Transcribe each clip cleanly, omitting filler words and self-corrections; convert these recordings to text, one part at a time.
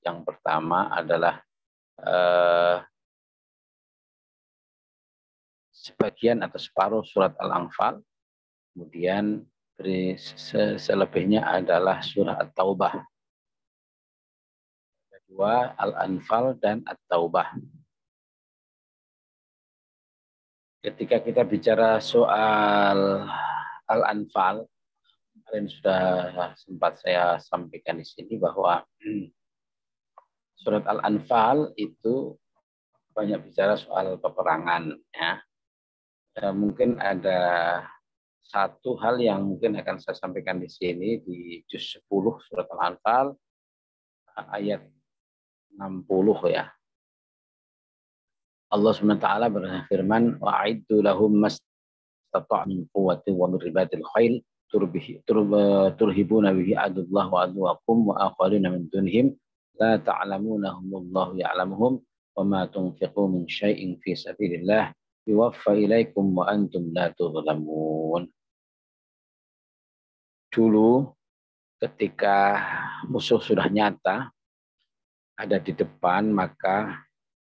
Yang pertama adalah sebagian atau separuh surat Al-Anfal, kemudian selebihnya adalah surah At-Taubah. Kedua, Al-Anfal dan At-Taubah. Ketika kita bicara soal Al-Anfal, kemarin sudah sempat saya sampaikan di sini bahwa surat Al-Anfal itu banyak bicara soal peperangan. Ya. Mungkin ada satu hal yang mungkin akan saya sampaikan di sini di juz 10 surat Al-Anfal ayat 60 ya. Allah SWT berfirman, wa'iddu lahum mastata' min quwwatin wa min ribatil khail turhibuna bihi adullah wa aduwakum wa akharina min dunhim la ta'lamunahumullahu ya'lamuhum wa ma tunfiqu min syai'in fi sabilillah yuwaffa ilaikum wa antum la tuzlamun. Dulu ketika musuh sudah nyata ada di depan, maka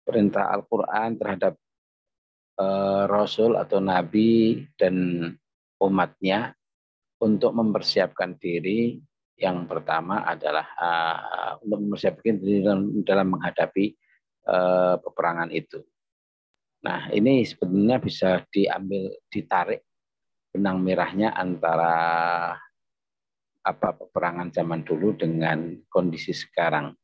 perintah Al-Quran terhadap Rasul atau Nabi dan umatnya untuk mempersiapkan diri, yang pertama adalah untuk mempersiapkan diri dalam menghadapi peperangan itu. Nah, ini sebenarnya bisa ditarik benang merahnya antara peperangan zaman dulu dengan kondisi sekarang.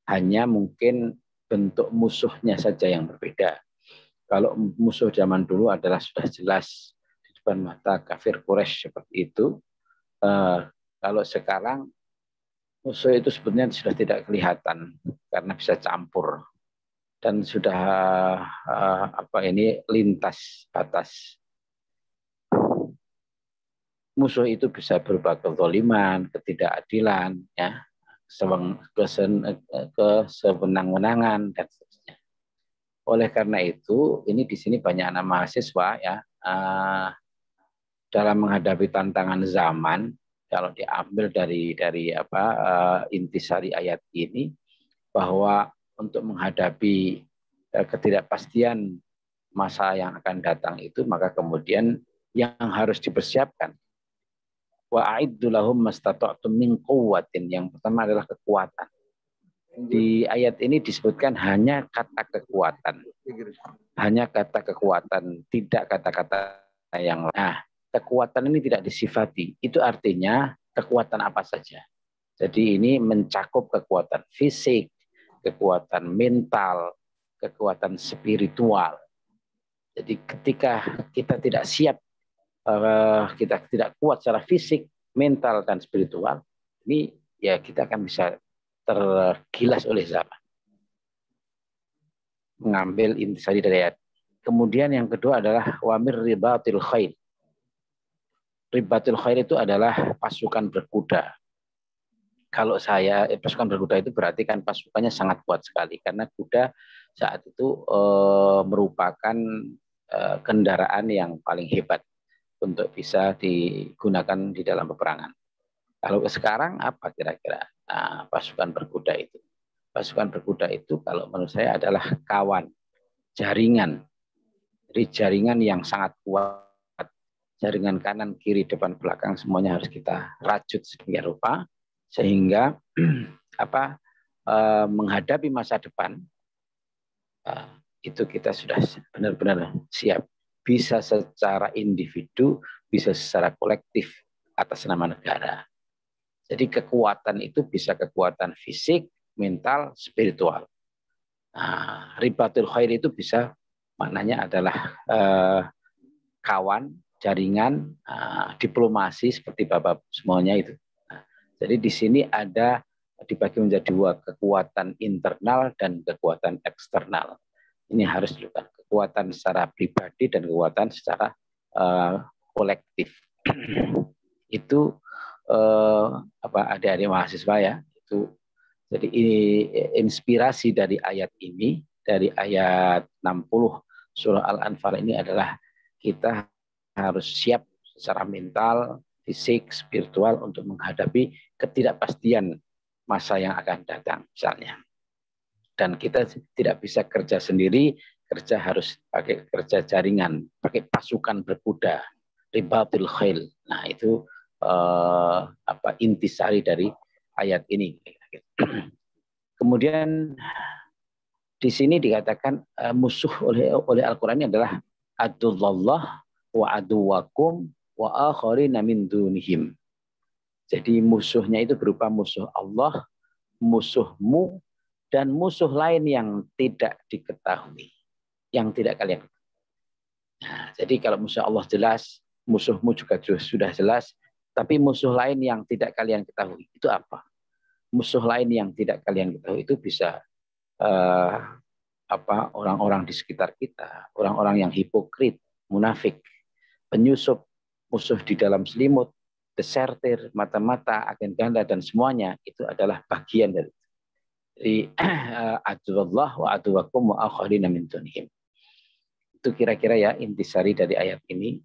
Hanya mungkin bentuk musuhnya saja yang berbeda. Kalau musuh zaman dulu adalah sudah jelas di depan mata kafir Quraisy seperti itu. Kalau sekarang musuh itu sebenarnya sudah tidak kelihatan karena bisa campur dan sudah lintas batas. Musuh itu bisa berupa kezaliman, ketidakadilan, ya, kesewenang-wenangan dan seterusnya. Oleh karena itu, ini di sini banyak anak mahasiswa ya dalam menghadapi tantangan zaman, kalau diambil dari intisari ayat ini, bahwa untuk menghadapi ketidakpastian masa yang akan datang itu, maka kemudian yang harus dipersiapkan wa'iddu lahum mastata'tum min quwwatin. Yang pertama adalah kekuatan. Di ayat ini disebutkan hanya kata kekuatan. Hanya kata kekuatan, tidak kata-kata yang lain. Nah, kekuatan ini tidak disifati. Itu artinya kekuatan apa saja. Jadi ini mencakup kekuatan fisik, kekuatan mental, kekuatan spiritual. Jadi ketika kita tidak siap, kita tidak kuat secara fisik, mental, dan spiritual, ini ya kita akan bisa tergilas oleh zaman. Mengambil intisari dari ayat. Kemudian yang kedua adalah wamir ribatil khail. Ribatil khail itu adalah pasukan berkuda. Kalau pasukan berkuda itu berarti kan pasukannya sangat kuat sekali, karena kuda saat itu merupakan kendaraan yang paling hebat untuk bisa digunakan di dalam peperangan. Kalau sekarang apa kira-kira pasukan berkuda itu? Pasukan berkuda itu kalau menurut saya adalah kawan, jaringan. Jadi jaringan yang sangat kuat. Jaringan kanan, kiri, depan, belakang semuanya harus kita rajut sedemikian rupa sehingga menghadapi masa depan itu kita sudah benar-benar siap. Bisa secara individu, bisa secara kolektif atas nama negara. Jadi kekuatan itu bisa kekuatan fisik, mental, spiritual. Nah, ribatul khair itu bisa maknanya adalah kawan, jaringan, diplomasi seperti Bapak semuanya itu. Nah, jadi di sini ada dibagi menjadi dua, kekuatan internal dan kekuatan eksternal. Ini harus dilakukan. Kekuatan secara pribadi dan kekuatan secara kolektif. Itu adik-adik mahasiswa ya, itu jadi ini inspirasi dari ayat ini, dari ayat 60 surah Al-Anfal ini adalah kita harus siap secara mental, fisik, spiritual untuk menghadapi ketidakpastian masa yang akan datang misalnya. Dan kita tidak bisa kerja sendiri, kerja harus pakai kerja jaringan, pakai pasukan berkuda, ribatul khail. Nah itu intisari dari ayat ini. Kemudian di sini dikatakan musuh oleh Al-Qur'an ini adalah adullallah wa aduwakum wa akharina min dunihim. Jadi musuhnya itu berupa musuh Allah, musuhmu, dan musuh lain yang tidak diketahui, yang tidak kalian. Nah, jadi kalau musuh Allah jelas, musuhmu juga sudah jelas, tapi musuh lain yang tidak kalian ketahui itu apa? Musuh lain yang tidak kalian ketahui itu bisa orang-orang di sekitar kita, orang-orang yang hipokrit, munafik, penyusup, musuh di dalam selimut, desertir, mata-mata, agen ganda, dan semuanya itu adalah bagian dari aduwallah wa aduwakum wa akharina min dunihim. Itu kira-kira ya intisari dari ayat ini.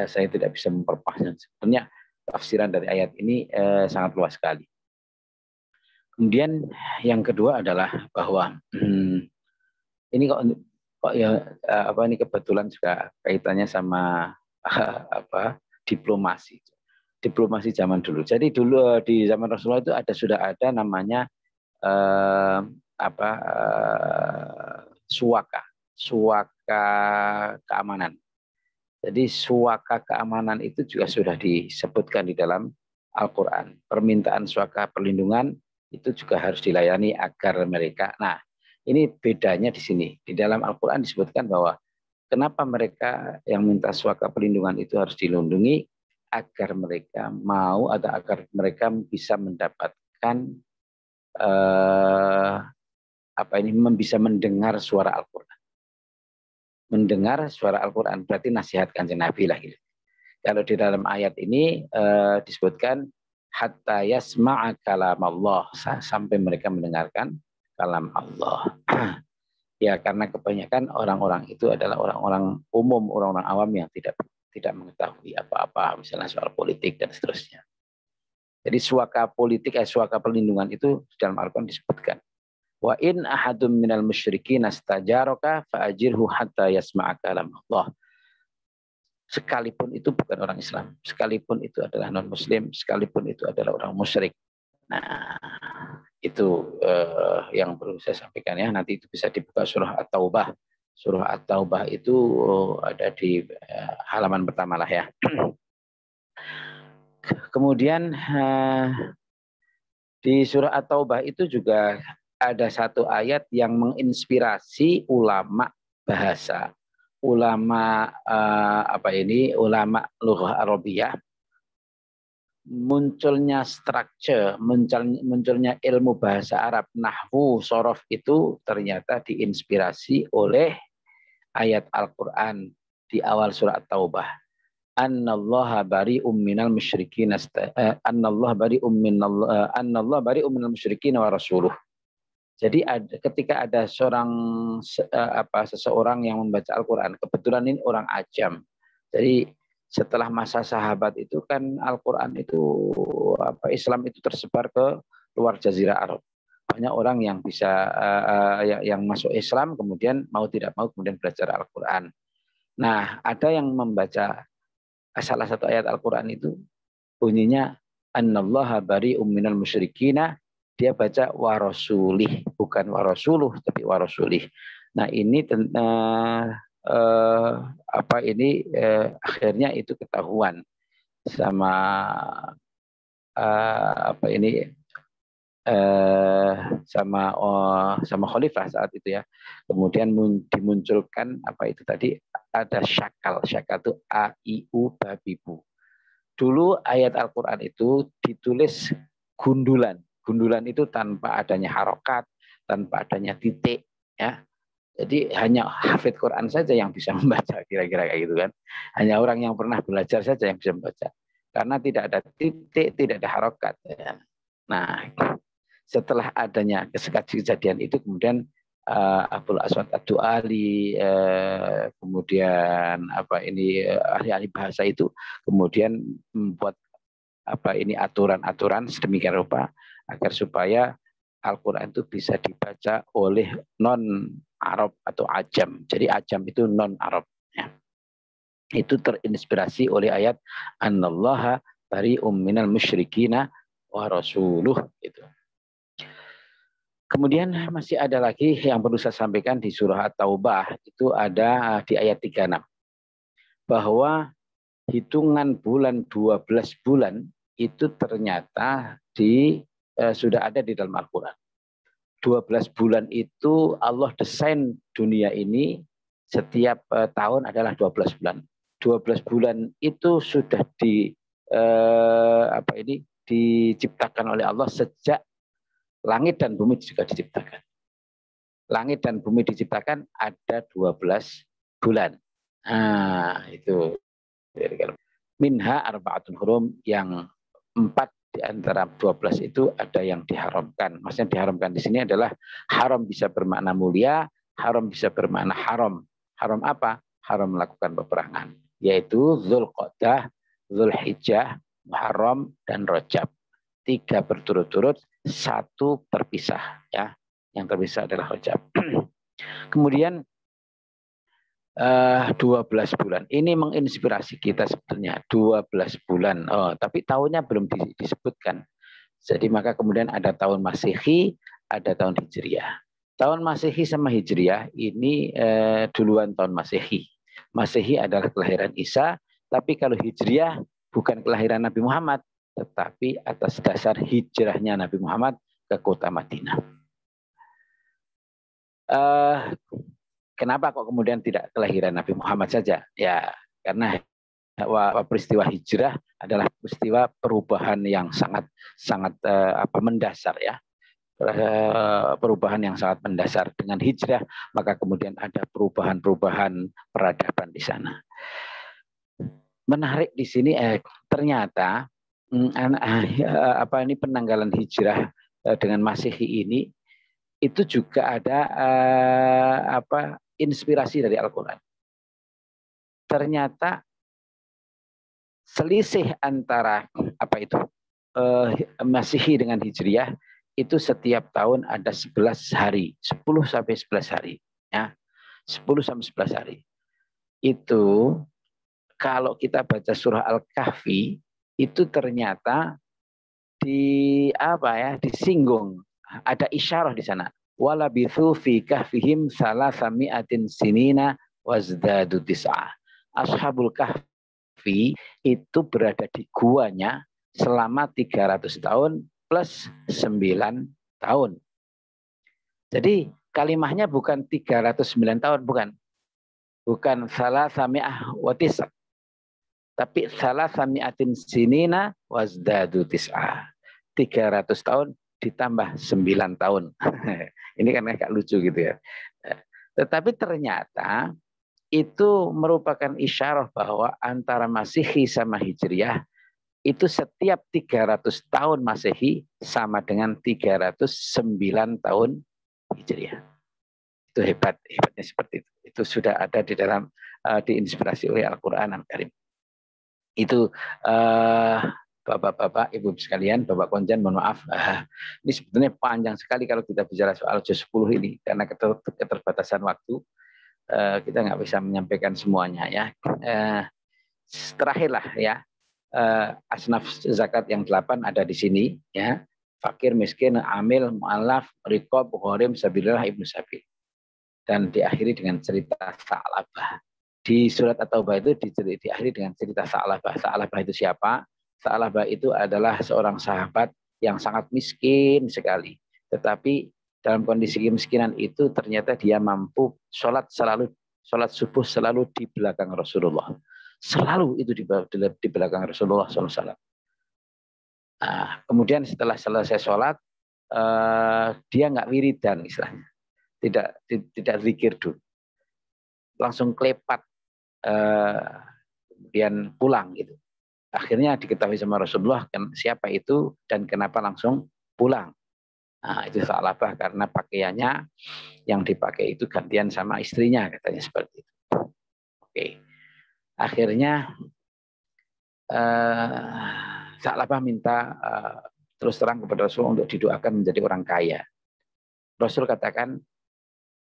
Saya tidak bisa memperpanjang. Sebenarnya tafsiran dari ayat ini sangat luas sekali. Kemudian yang kedua adalah bahwa ini kok ya ini kebetulan juga kaitannya sama diplomasi. Diplomasi zaman dulu. Jadi dulu di zaman Rasulullah itu sudah ada namanya suaka keamanan. Jadi suaka keamanan itu juga sudah disebutkan di dalam Al-Quran. Permintaan suaka perlindungan itu juga harus dilayani agar mereka. Nah, ini bedanya di sini. Di dalam Al-Quran disebutkan bahwa kenapa mereka yang minta suaka perlindungan itu harus dilindungi agar mereka mau atau agar mereka bisa mendapatkan bisa mendengar suara Al-Quran. Mendengar suara Al-Quran berarti nasihat Kanjeng Nabi lah. Gitu. Kalau di dalam ayat ini disebutkan hatta yasma'a kalam Allah, sampai mereka mendengarkan kalam Allah. Ya karena kebanyakan orang-orang itu adalah orang-orang umum, orang-orang awam yang tidak mengetahui apa-apa, misalnya soal politik dan seterusnya. Jadi suaka politik, suaka perlindungan itu dalam Al-Quran disebutkan. Wa in ahadum minal musyrikin astajaraka fa'ajirhu hatta yasma'a kalam Allah. Sekalipun itu bukan orang Islam, sekalipun itu adalah non-Muslim, sekalipun itu adalah orang musyrik. Nah, itu yang perlu saya sampaikan ya. Nanti itu bisa dibuka surah At-Taubah. Surah At-Taubah itu ada di halaman pertama lah ya. Kemudian di surah At-Taubah itu juga ada satu ayat yang menginspirasi ulama bahasa, ulama ulama lughah Arabiyah. Munculnya struktur, munculnya ilmu bahasa Arab, nahwu, sorof itu ternyata diinspirasi oleh ayat Al-Quran di awal surat At-Taubah. Annallaha bari'um minal musyrikin annallaha bari'um minal musyrikin wa rasuluh. Jadi ketika ada seseorang yang membaca Al-Quran, kebetulan ini orang ajam. Jadi setelah masa sahabat itu kan Al-Quran itu Islam itu tersebar ke luar Jazirah Arab. Banyak orang yang bisa yang masuk Islam kemudian mau tidak mau kemudian belajar Al-Quran. Nah, ada yang membaca salah satu ayat Al-Quran itu bunyinya annallaha bari'um minal musyrikina, dia baca warasulih, bukan warasuluh tapi warasulih. Nah, ini akhirnya itu ketahuan sama sama khalifah saat itu ya. Kemudian dimunculkan itu tadi ada syakal itu a i u babibu. Dulu ayat Al-Quran itu ditulis gundulan. Gundulan itu tanpa adanya harokat, tanpa adanya titik ya. Jadi hanya hafid Quran saja yang bisa membaca, kira-kira kayak gitu kan. Hanya orang yang pernah belajar saja yang bisa membaca. Karena tidak ada titik, tidak ada harokat. Ya. Nah, setelah adanya kejadian itu kemudian Abul Aswad Ad-Du'ali, kemudian ahli-ahli bahasa itu kemudian membuat aturan-aturan sedemikian rupa agar supaya Al-Quran itu bisa dibaca oleh non-Arab atau Ajam. Jadi Ajam itu non-Arab. Ya. Itu terinspirasi oleh ayat Annallaha bari'um minal musyrikina wa rasuluh. Gitu. Kemudian masih ada lagi yang perlu saya sampaikan di surah At-Taubah. Itu ada di ayat 36. Bahwa hitungan bulan 12 bulan itu ternyata sudah ada di dalam Al-Quran. 12 bulan itu Allah desain dunia ini setiap tahun adalah 12 bulan. 12 bulan itu sudah diciptakan oleh Allah sejak langit dan bumi juga diciptakan. Langit dan bumi diciptakan ada 12 bulan. Nah, itu. Minha arba'atun hurum, yang 4 di antara 12 itu ada yang diharamkan. Maksudnya diharamkan di sini adalah haram bisa bermakna mulia, haram bisa bermakna haram. Haram apa? Haram melakukan peperangan. Yaitu Dzulqa'dah, Dzulhijjah, Muharram, dan Rajab. 3 berturut-turut, 1 terpisah. Ya, yang terpisah adalah Rajab. Kemudian 12 bulan. Ini menginspirasi kita sebetulnya 12 bulan. Oh, tapi tahunnya belum disebutkan. Jadi maka kemudian ada tahun Masehi, ada tahun Hijriah. Tahun Masehi sama Hijriah ini duluan tahun Masehi. Masehi adalah kelahiran Isa, tapi kalau Hijriah bukan kelahiran Nabi Muhammad, tetapi atas dasar hijrahnya Nabi Muhammad ke kota Madinah. Kenapa kok kemudian tidak kelahiran Nabi Muhammad saja? Ya, karena peristiwa hijrah adalah peristiwa perubahan yang sangat mendasar ya. Perubahan yang sangat mendasar. Dengan hijrah maka kemudian ada perubahan-perubahan peradaban di sana. Menarik di sini ternyata penanggalan hijrah dengan Masehi ini itu juga ada inspirasi dari Al-Quran. Ternyata selisih antara Masehi dengan Hijriah itu setiap tahun ada 11 hari, 10 sampai 11 hari, ya. 10 sampai 11 hari. Itu kalau kita baca surah Al-Kahfi itu ternyata disinggung, ada isyarah di sana. Walabithu fi kahfihim salasami'atin sinina wazdadu tis'ah. Ashabul kahfi itu berada di guanya selama 300 tahun plus 9 tahun. Jadi kalimahnya bukan 309 tahun, bukan salasami'ah wa tis'ah. Tapi salasami'atin sinina wazdadu tis'ah. 300 tahun ditambah 9 tahun. Ini kan agak lucu gitu ya. Tetapi ternyata itu merupakan isyarah bahwa antara Masehi sama Hijriah itu setiap 300 tahun Masehi sama dengan 309 tahun Hijriah. Itu hebatnya seperti itu. Itu sudah ada di dalam diinspirasi oleh Al-Qur'an Al-Karim. Itu Bapak-bapak, Ibu sekalian, Bapak Konjen, mohon maaf. Ini sebetulnya panjang sekali kalau kita bicara soal juz 10 ini. Karena keterbatasan waktu, kita nggak bisa menyampaikan semuanya ya. Terakhirlah ya, asnaf zakat yang 8 ada di sini. Ya. Fakir, miskin, amil, mu'alaf, riqab, gharim, sabilillah, ibnu sabil. Dan diakhiri dengan cerita Sa'labah. Di surat At-Taubah itu diakhiri dengan cerita Sa'labah. Sa'labah itu siapa? Sa'labah itu adalah seorang sahabat yang sangat miskin sekali. Tetapi dalam kondisi kemiskinan itu ternyata dia mampu sholat subuh selalu di belakang Rasulullah. Selalu itu di belakang Rasulullah SAW. Nah, kemudian setelah selesai sholat, dia nggak wiridan istilahnya. Tidak zikir dulu. Langsung klepat, kemudian pulang gitu. Akhirnya diketahui sama Rasulullah siapa itu dan kenapa langsung pulang. Nah, itu Sa'labah karena pakaiannya yang dipakai itu gantian sama istrinya, katanya seperti itu. Oke. Akhirnya Sa'labah minta terus terang kepada Rasul untuk didoakan menjadi orang kaya. Rasul katakan,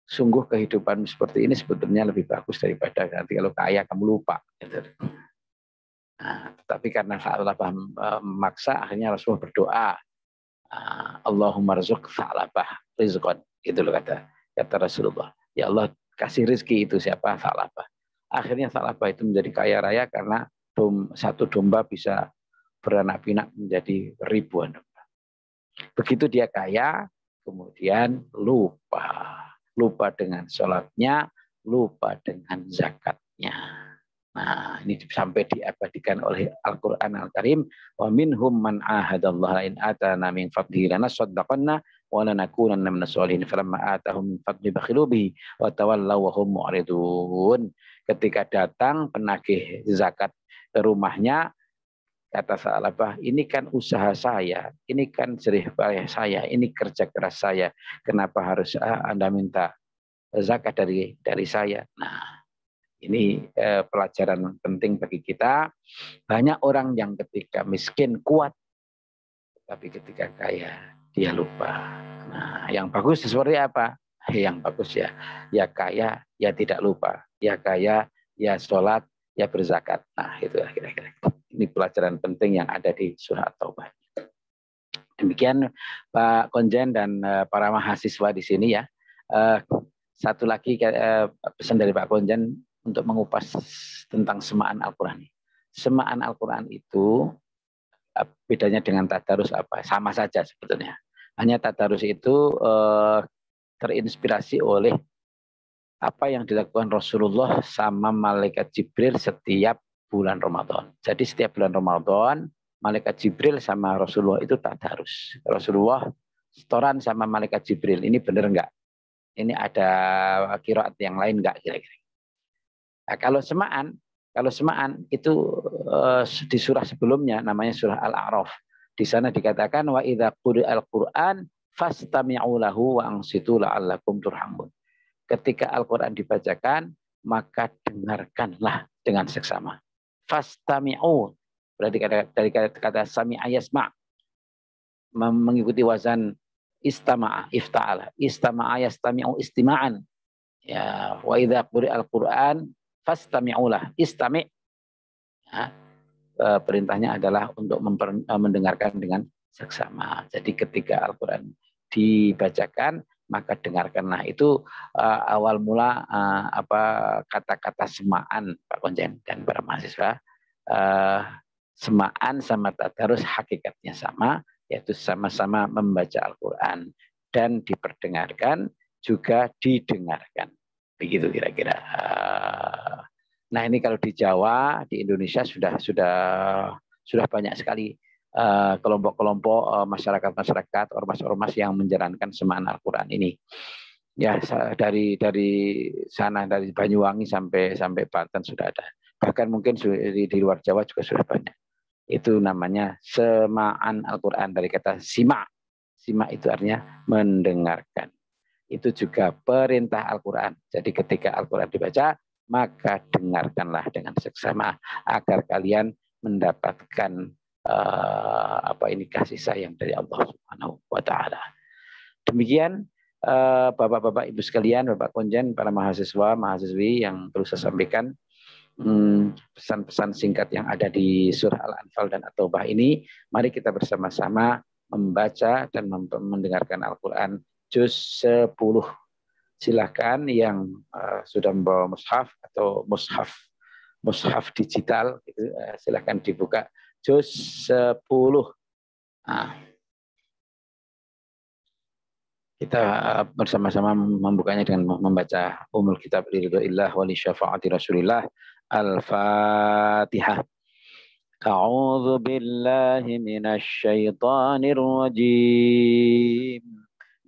sungguh kehidupan seperti ini sebetulnya lebih bagus daripada nanti kalau kaya kamu lupa. Nah, tapi karena Sa'labah memaksa, akhirnya Rasul berdoa, Allahumma rzuq Sa'labah rizqan. Itu loh kata Rasulullah. Ya Allah, kasih rezeki itu siapa? Sa'labah. Akhirnya Sa'labah itu menjadi kaya raya karena satu domba bisa beranak pinak menjadi ribuan domba. Begitu dia kaya, kemudian lupa dengan sholatnya, lupa dengan zakatnya. Nah, ini sampai diabadikan oleh Al-Quran Al-Karim. Wa minhum man ahadallaha in atana min fadlihi lanasaddaqanna wa lanakunanna minas sholihin falamma atahum min fadli bakhilu bihi wa tawallaw wa hum mu'ridun. Ketika datang penagih zakat ke rumahnya, kata Sa'labah, ini kan usaha saya, ini kan jerih payah saya, ini kerja keras saya. Kenapa harus Anda minta zakat dari saya? Nah, ini pelajaran penting bagi kita. Banyak orang yang ketika miskin kuat, tapi ketika kaya dia lupa. Nah, yang bagus seperti apa? Yang bagus ya kaya, ya tidak lupa. Ya kaya, ya sholat, ya berzakat. Nah, itu kira-kira. Ini pelajaran penting yang ada di surah At-Taubah. Demikian Pak Konjen dan para mahasiswa di sini ya. Satu lagi pesan dari Pak Konjen untuk mengupas tentang semaan Al-Quran. Semaan Al-Quran itu bedanya dengan tadarus apa? Sama saja sebetulnya. Hanya tadarus itu terinspirasi oleh apa yang dilakukan Rasulullah sama malaikat Jibril setiap bulan Ramadan. Jadi setiap bulan Ramadan, malaikat Jibril sama Rasulullah itu tadarus. Rasulullah setoran sama malaikat Jibril. Ini benar enggak? Ini ada qiraat yang lain enggak kira-kira? Nah, kalau semaan itu di surah sebelumnya namanya surah Al-A'raf. Di sana dikatakan wa idza quri'al Qur'an fastami'u lahu wa ansitu la'allakum turhamun. Ketika Al-Quran dibacakan, maka dengarkanlah dengan seksama. Fastami'u. Berarti dari kata sami'a yasma' mengikuti wazan istama'a, ifta'ala. Istama'a yastami'u istima'an. Ya, wa idza quri'al Qur'an fastami'ulah. Istami'. Ya, perintahnya adalah untuk mendengarkan dengan seksama. Jadi ketika Al-Quran dibacakan, maka dengarkanlah. Itu awal mula kata-kata semaan Pak Konjen dan para mahasiswa. Semaan sama tadarus hakikatnya sama, yaitu sama-sama membaca Al-Quran dan diperdengarkan juga didengarkan. Begitu kira-kira. Nah, ini kalau di Jawa, di Indonesia sudah banyak sekali kelompok-kelompok masyarakat-masyarakat, ormas-ormas yang menjalankan semaan Al-Quran ini. Ya, dari sana, dari Banyuwangi sampai Banten sudah ada. Bahkan mungkin di luar Jawa juga sudah banyak. Itu namanya semaan Al-Quran, dari kata sima. Sima itu artinya mendengarkan. Itu juga perintah Al-Quran. Jadi ketika Al-Quran dibaca, maka dengarkanlah dengan seksama agar kalian mendapatkan kasih sayang dari Allah Subhanahu wa taala. Demikian Bapak-bapak Ibu sekalian, Bapak Konjen, para mahasiswa, mahasiswi yang perlu saya sampaikan, pesan-pesan singkat yang ada di surah Al-Anfal dan At-Taubah ini. Mari kita bersama-sama membaca dan mendengarkan Al-Quran juz 10. Silahkan yang sudah membawa mushaf atau mushaf digital, silahkan dibuka juz 10. Nah, kita bersama-sama membukanya dengan membaca Ummul Kitab Ridhoillah wa li syafaati Rasulillah. Al-Fatihah. A'udzu billahi minasy syaithanir rajim.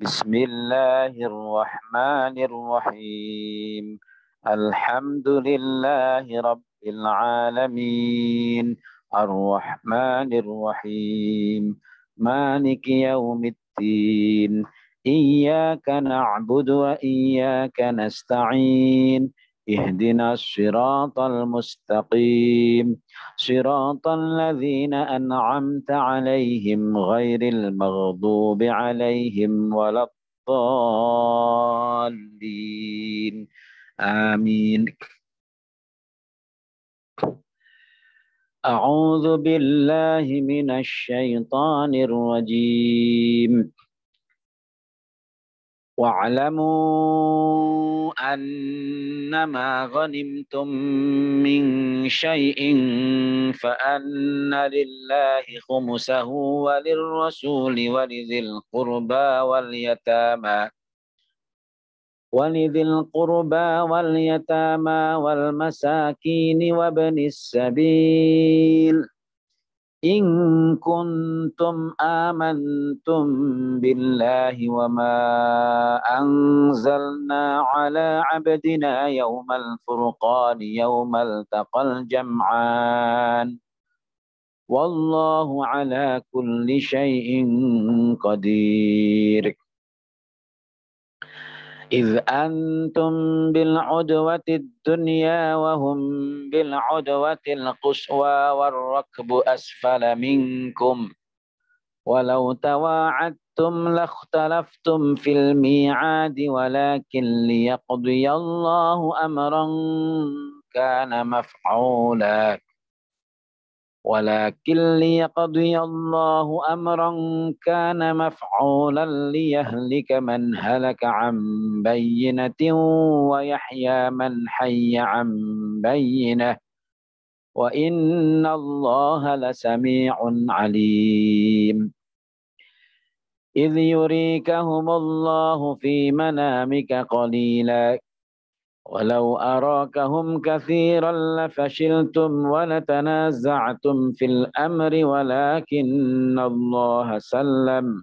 Bismillahirrahmanirrahim. Alhamdulillahi rabbil alamin. Ar-Rahmanir-Rahim. Maliki yaumiddin. Iyyaka na'budu wa iyyaka nasta'in. اهدنا الصراط المستقيم صراط الذين أنعمت عليهم غير المغضوب عليهم ولا الضالين آمين. أعوذ بالله من الشيطان الرجيم. واعلموا أنما غنمتم من شيء فأن لله خمسه وللرسول ولذي القربى واليتامى والمساكين وابن السبيل إن كنتم آمنتم بالله وما أنزلنا على عبدنا يوم الفرقان يوم التقى الجمعان والله على كل شيء قدير. إذ أنتم بالعدوة الدنيا وهم بالعدوة القصوى والركب أسفل منكم ولو تواعدتم لاختلفتم في الميعاد ولكن ليقضي الله أمرا كان مفعولا ليهلك من هلك عن بينة ويحيى من حي عن بينة وإن الله لسميع عليم. إذ يريكهم الله في منامك قليلا ولو أراكهم كثيرا لفشلتم ولتنازعتم في الأمر ولكن الله سلم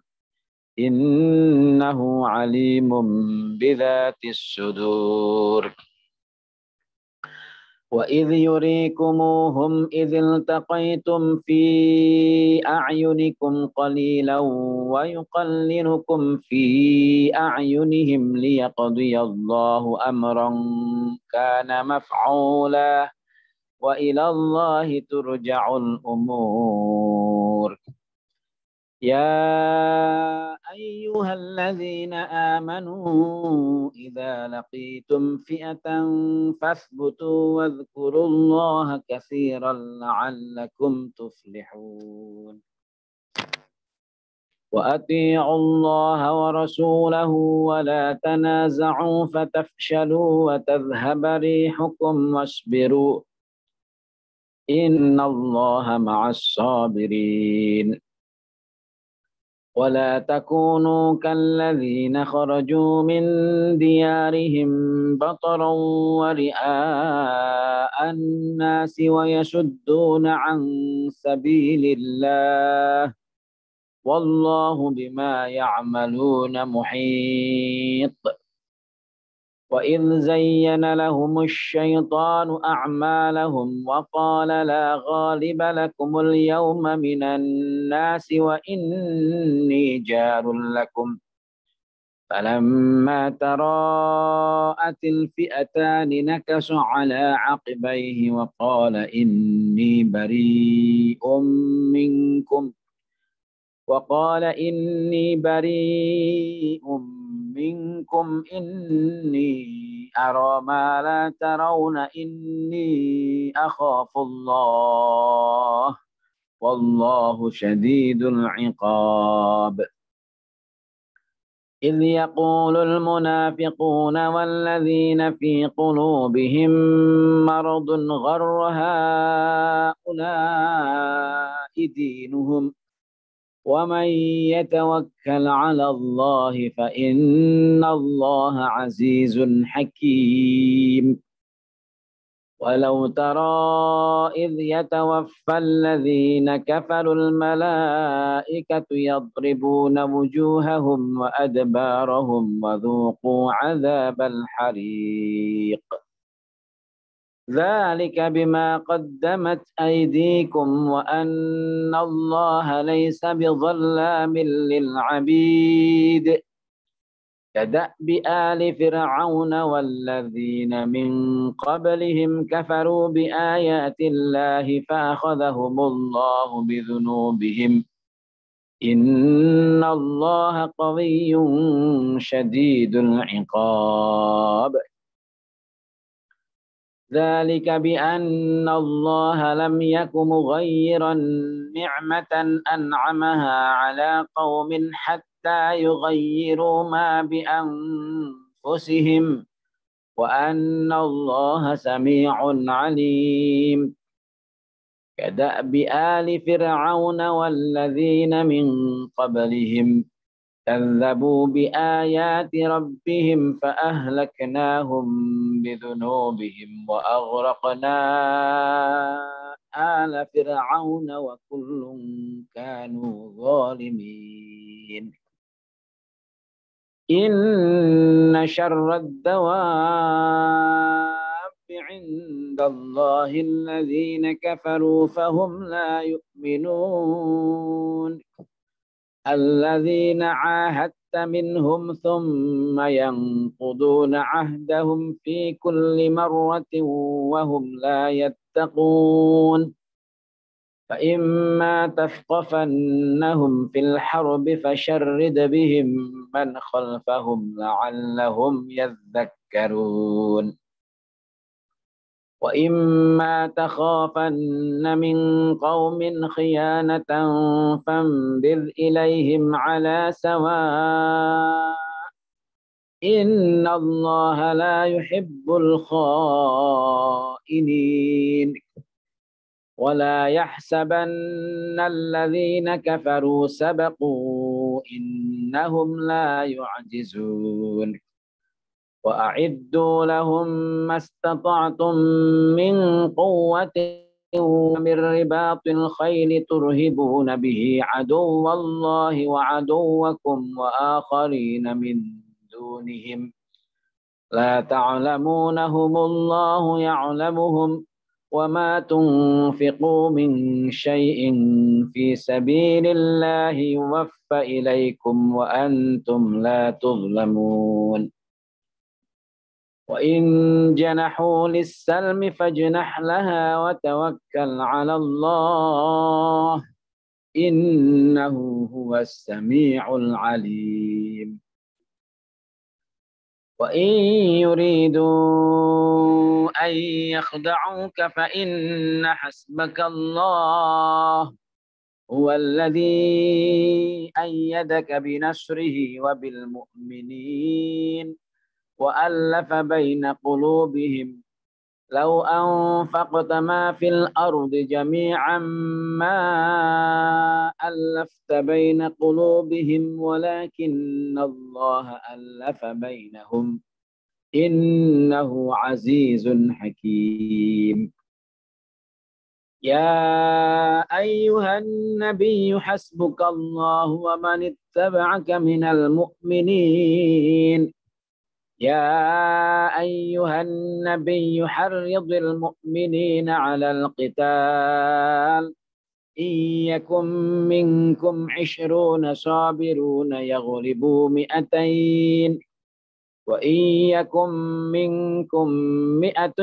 إنه عليم بذات الصدور. وإذ يريكموهم إذ التقيتم في أعينكم قليلا ويقللكم في أعينهم ليقضي الله أمرا كان مفعولا وإلى الله ترجع الأمور. يا أيها الذين آمنوا إذا لقيتم فئة فاثبتوا واذكروا الله كثيرا لعلكم تفلحون. وأطيعوا الله ورسوله ولا تنازعوا فتفشلوا وتذهب ريحكم واصبروا إن الله مع الصابرين. ولا تكونوا كالذين خرجوا من ديارهم بطرا ورئاء الناس ويصدون عن سبيل الله والله بما يعملون محيط. وإذ زين لهم الشيطان أعمالهم وقال لا غالب لكم اليوم من الناس وإني جار لكم فلما تراءت الفئتان نكص على عقبيه وقال إني بريء منكم إني أرى ما لا ترون إني أخاف الله والله شديد العقاب. إذ يقول المنافقون والذين في قلوبهم مرض غر هؤلاء دينهم ومن يتوكل على الله فإن الله عزيز حكيم. ولو ترى إذ يتوفى الذين كفروا الملائكة يضربون وجوههم وأدبارهم وذوقوا عذاب الحريق ذلك بما قدمت أيديكم وأن الله ليس بظلام للعبيد. كدأب آل فرعون والذين من قبلهم كفروا بآيات الله فأخذهم الله بذنوبهم إن الله قوي شديد العقاب ذلك بأن الله لم يك مغيرا نعمة أنعمها على قوم حتى يغيروا ما بأنفسهم وأن الله سميع عليم كدأب آل فرعون والذين من قبلهم كذبوا بآيات ربهم فأهلكناهم بذنوبهم وأغرقنا آل فرعون وكل كانوا ظالمين إن شر الدواب عند الله الذين كفروا فهم لا يؤمنون الذين عاهدت منهم ثم ينقضون عهدهم في كل مرة وهم لا يتقون فإما تثقفنهم في الحرب فشرد بهم من خلفهم لعلهم يذكرون وإما تخافن من قوم خيانة فانبذ إليهم على سواء إن الله لا يحب الخائنين ولا يحسبن الذين كفروا سبقوا إنهم لا يعجزون وأعدوا لهم ما استطعتم من قوة ومن رباط الخيل ترهبون به عدو الله وعدوكم وآخرين من دونهم لا تعلمونهم الله يعلمهم وما تنفقوا من شيء في سبيل الله يوفى إليكم وأنتم لا تظلمون وإن جنحوا للسلم فاجنح لها وتوكل على الله إنه هو السميع العليم وإن يريدوا أن يخدعوك فإن حسبك الله هو الذي أيدك بنصره وبالمؤمنين وألف بين قلوبهم لو أنفقت ما في الأرض جميعا ما ألفت بين قلوبهم ولكن الله ألف بينهم إنه عزيز حكيم يا أيها النبي حسبك الله ومن اتبعك من المؤمنين يا أيها النبي حرض المؤمنين على القتال إن يكن منكم 20 صابرون يغلبوا 200 وإن يكن منكم 100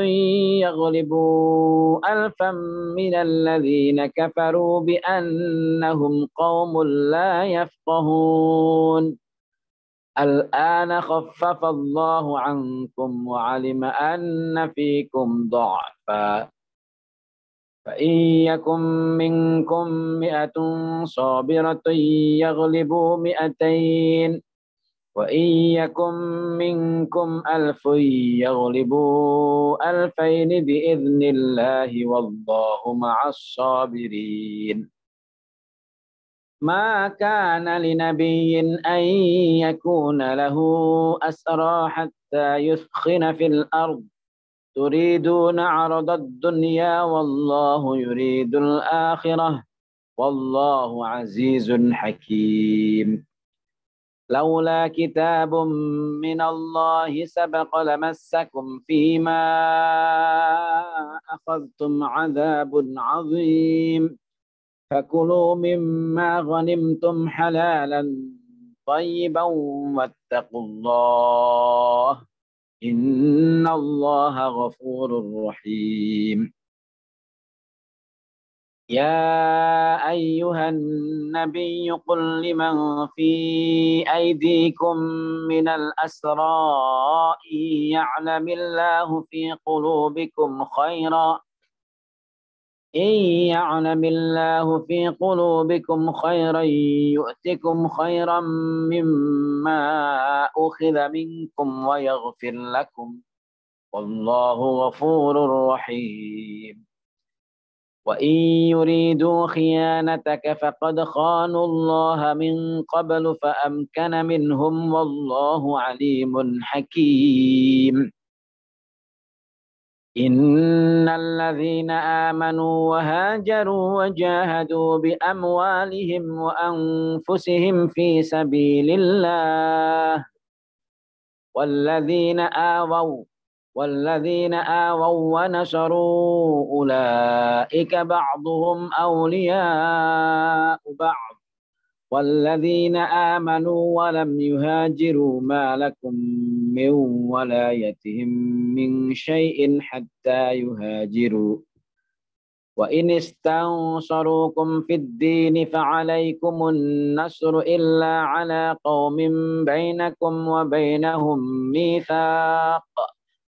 يغلبوا 1000 من الذين كفروا بأنهم قوم لا يفقهون الآن خفف الله عنكم وعلم أن فيكم ضعفا فإن يكن منكم 100 صابرة يغلبوا 200 وإن يكن منكم 1000 يغلبوا 2000 بإذن الله والله مع الصابرين ما كان لنبي أن يكون له أسرى حتى يثخن في الأرض تريدون عرض الدنيا والله يريد الآخرة والله عزيز حكيم لولا كتاب من الله سبق لمسكم فيما أخذتم عذاب عظيم فكلوا مما غنمتم حلالا طيبا واتقوا الله إن الله غفور رحيم. يا أيها النبي قل لمن في أيديكم من الأسرى إن يعلم الله في قلوبكم خيرا يؤتكم خيرا مما أخذ منكم ويغفر لكم والله غفور رحيم. وإن يريدوا خيانتك فقد خانوا الله من قبل فأمكن منهم والله عليم حكيم. إن الذين آمنوا وهاجروا وجاهدوا بأموالهم وأنفسهم في سبيل الله والذين آووا ونصروا أولئك بعضهم أولياء بعض والذين آمنوا ولم يهاجروا ما لكم من ولايتهم من شيء حتى يهاجروا وإن استنصروكم في الدين فعليكم النصر إلا على قوم بينكم وبينهم ميثاق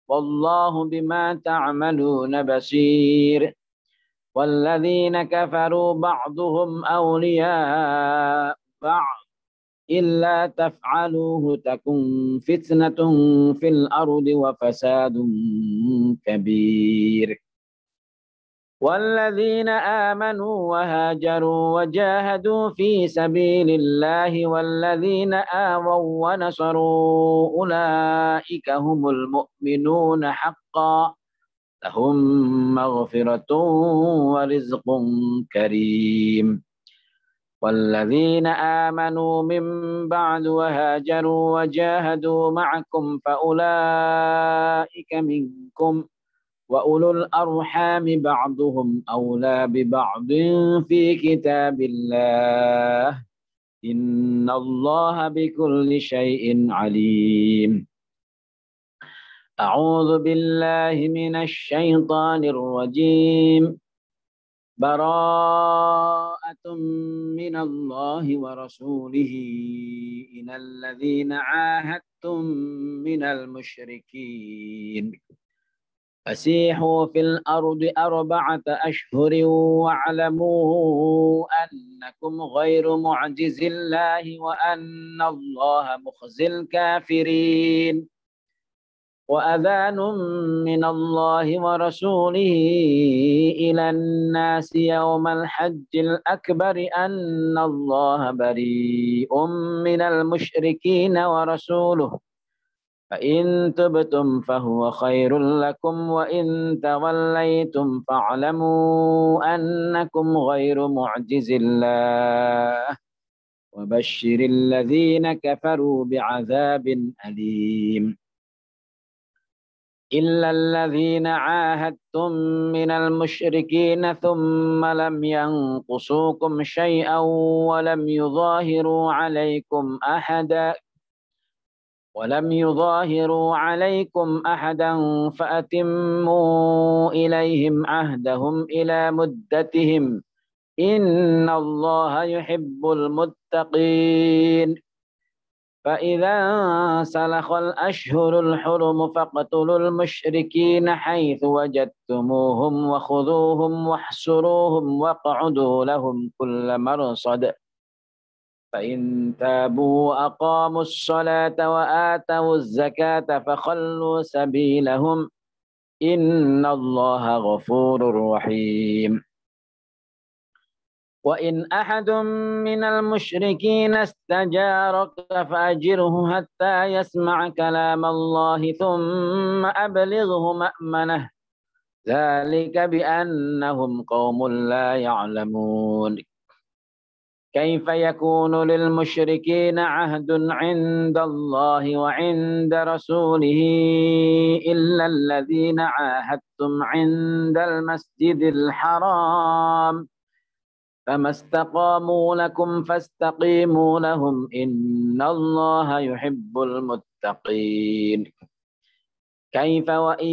والله بما تعملون بصير. والذين كفروا بعضهم أولياء بعض إلا تفعلوه تكن فتنة في الأرض وفساد كبير. والذين آمنوا وهاجروا وجاهدوا في سبيل الله والذين آووا ونصروا أولئك هم المؤمنون حقا لهم مغفرة ورزق كريم. والذين آمنوا من بعد وهاجروا وجاهدوا معكم فأولئك منكم وأولو الأرحام بعضهم أولى ببعض في كتاب الله إن الله بكل شيء عليم. أعوذ بالله من الشيطان الرجيم. براءة من الله ورسوله إلى الذين عاهدتم من المشركين فسيحوا في الأرض 4 أشهر واعلموا أنكم غير معجز الله وأن الله مخزي الكافرين. وأذان من الله ورسوله إلى الناس يوم الحج الأكبر أن الله بريء من المشركين ورسوله فإن تبتم فهو خير لكم وإن توليتم فاعلموا أنكم غير معجز الله وبشر الذين كفروا بعذاب أليم. إلا الذين عاهدتم من المشركين ثم لم ينقصوكم شيئا ولم يظاهروا عليكم أحدا فأتموا إليهم عهدهم إلى مدتهم إن الله يحب المتقين. فإذا سلخ الأشهر الحرم فاقتلوا المشركين حيث وجدتموهم وخذوهم واحصروهم واقعدوا لهم كل مرصد فإن تابوا وأقاموا الصلاة وآتوا الزكاة فخلوا سبيلهم إن الله غفور رحيم. وإن أحد من المشركين استجارك فأجره حتى يسمع كلام الله ثم أبلغه مأمنه ذلك بأنهم قوم لا يعلمون. كيف يكون للمشركين عهد عند الله وعند رسوله إلا الذين عاهدتم عند المسجد الحرام فما استقاموا لكم فاستقيموا لهم إن الله يحب المتقين. كيف وإن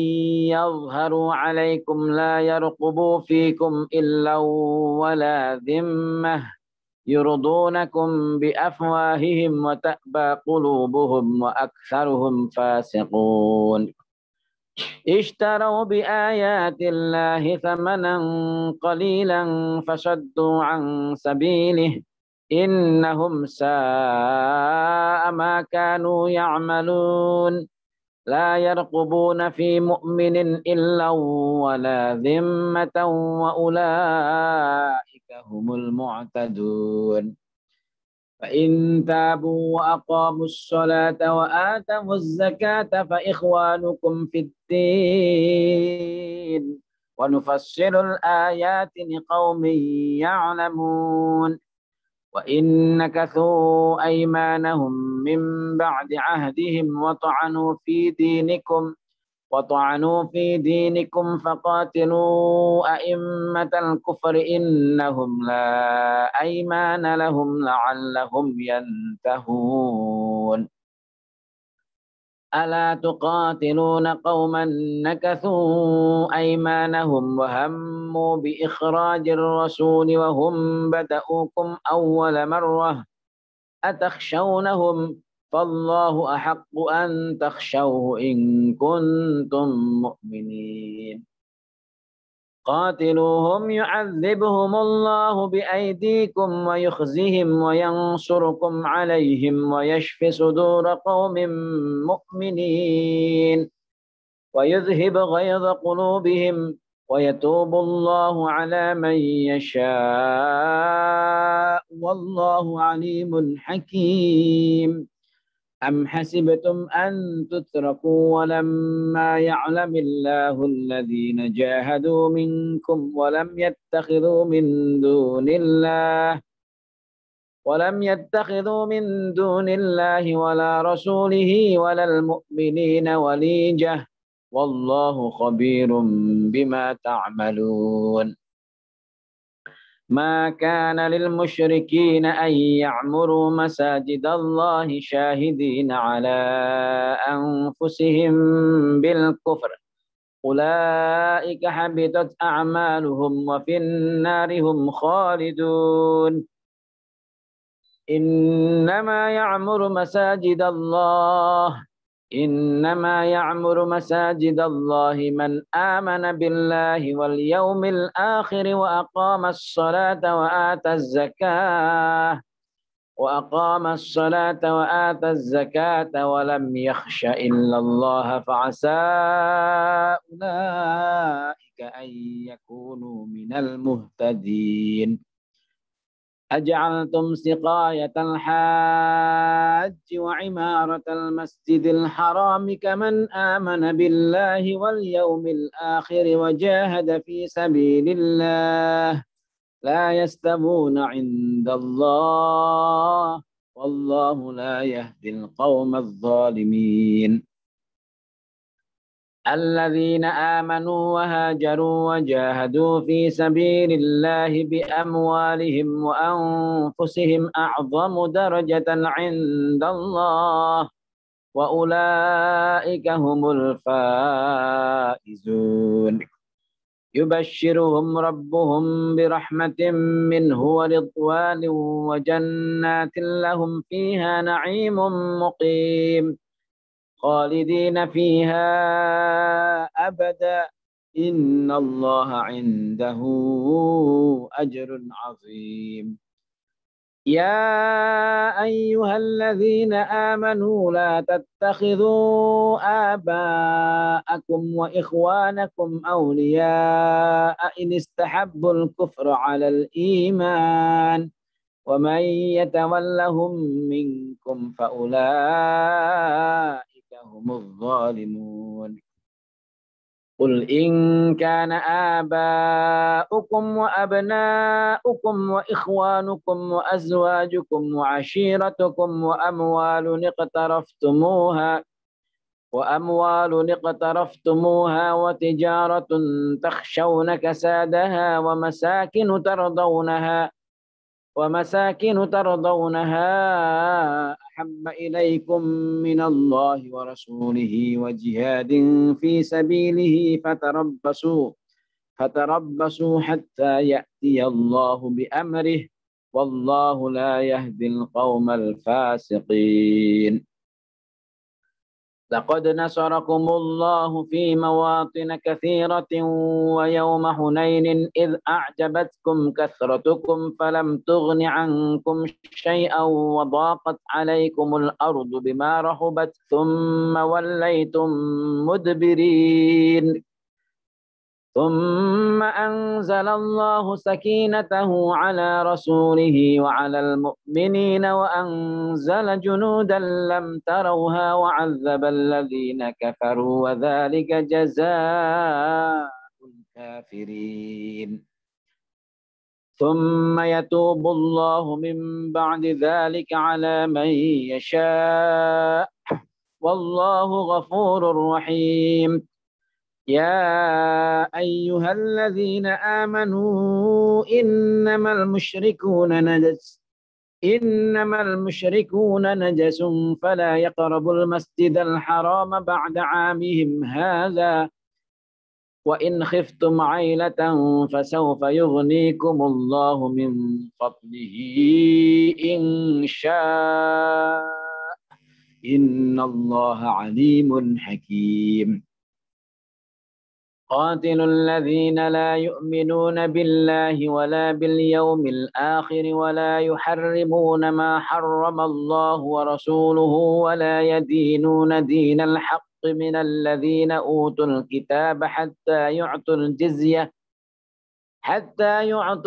يظهروا عليكم لا يرقبوا فيكم إلا ولا ذمة يرضونكم بأفواههم وتأبى قلوبهم وأكثرهم فاسقون. اشتروا بآيات الله ثمنا قليلا فصدوا عن سبيله إنهم ساء ما كانوا يعملون. لا يرقبون في مؤمن إلا ولا ذمة وأولئك هم المعتدون. فإن تابوا وأقاموا الصلاة وآتوا الزكاة فإخوانكم في الدين ونفصل الآيات لقوم يعلمون. وإن نكثوا أيمانهم من بعد عهدهم وطعنوا في دينكم فقاتلوا أئمة الكفر إنهم لا أيمان لهم لعلهم ينتهون. ألا تقاتلون قوما نكثوا أيمانهم وهموا بإخراج الرسول وهم بدؤوكم أول مرة أتخشونهم فالله أحق أن تخشوه إن كنتم مؤمنين. قاتلوهم يعذبهم الله بأيديكم ويخزهم وينصركم عليهم ويشف صدور قوم مؤمنين ويذهب غيظ قلوبهم ويتوب الله على من يشاء والله عليم حكيم. أم حسبتم أن تتركوا ولما يعلم الله الذين جاهدوا منكم ولم يتخذوا من دون الله ولا رسوله ولا المؤمنين وليجة والله خبير بما تعملون. ما كان للمشركين أن يعمروا مساجد الله شاهدين على أنفسهم بالكفر أولئك حبطت أعمالهم وفي النار هم خالدون. إنما يعمر مساجد الله من آمن بالله واليوم الآخر وأقام الصلاة وآتى الزكاة ولم يخش إلا الله فعسى أولئك أن يكونوا من المهتدين. أجعلتم سقاية الحاج وعمارة المسجد الحرام كمن آمن بالله واليوم الآخر وجاهد في سبيل الله لا يستوون عند الله والله لا يهدي القوم الظالمين. الذين آمنوا وهاجروا وجاهدوا في سبيل الله بأموالهم وأنفسهم أعظم درجة عند الله وأولئك هم الفائزون. يبشرهم ربهم برحمة منه ورضوان وجنات لهم فيها نعيم مقيم خالدين فيها أبدا إن الله عنده أجر عظيم. يا أيها الذين آمنوا لا تتخذوا آباءكم وإخوانكم أولياء إن استحبوا الكفر على الإيمان ومن يتولهم منكم فأولئك هم الظالمون. قل إن كان آباؤكم وأبناؤكم وإخوانكم وأزواجكم وعشيرتكم وأموال اقترفتموها وتجارة تخشون كسادها ومساكن ترضونها ومساكن ترضونها أحب إليكم من الله ورسوله وجهاد في سبيله فتربصوا حتى يأتي الله بأمره والله لا يهدي القوم الفاسقين. لقد نصركم الله في مواطن كثيرة ويوم حنين إذ أعجبتكم كثرتكم فلم تغن عنكم شيئا وضاقت عليكم الأرض بما رحبت ثم وليتم مدبرين. ثم أنزل الله سكينته على رسوله وعلى المؤمنين وأنزل جنودا لم تروها وعذب الذين كفروا وذلك جزاء الكافرين. ثم يتوب الله من بعد ذلك على من يشاء والله غفور رحيم. يا أيها الذين آمنوا إنما المشركون نجس فلا يقربوا المسجد الحرام بعد عامهم هذا وإن خفتم عيلة فسوف يغنيكم الله من فضله إن شاء إن الله عليم حكيم. قاتلوا الذين لا يؤمنون بالله ولا باليوم الآخر ولا يحرمون ما حرم الله ورسوله ولا يدينون دين الحق من الذين أوتوا الكتاب حتى يعطوا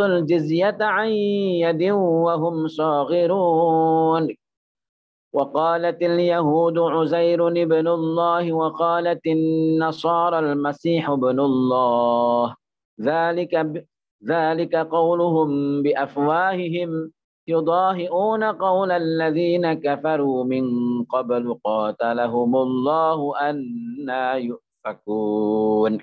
الجزية عن يد وهم صاغرون. وقالت اليهود عزير ابن الله وقالت النصارى المسيح ابن الله ذلك قولهم بأفواههم يضاهئون قول الذين كفروا من قبل قاتلهم الله أنى يؤفكون.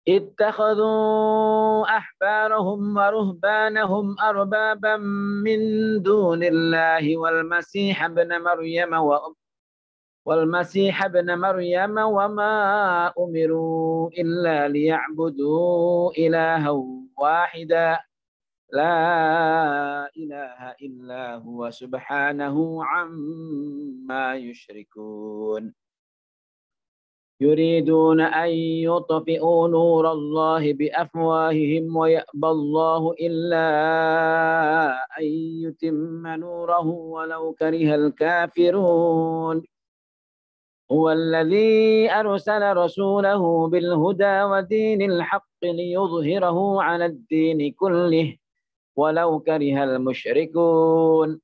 اتخذوا أحبارهم ورهبانهم أربابا من دون الله والمسيح ابن مريم وما أمروا إلا ليعبدوا إلها واحدا لا إله إلا هو سبحانه عما يشركون. يريدون أن يطفئوا نور الله بأفواههم ويأبى الله إلا أن يتم نوره ولو كره الكافرون. هو الذي أرسل رسوله بالهدى ودين الحق ليظهره على الدين كله ولو كره المشركون.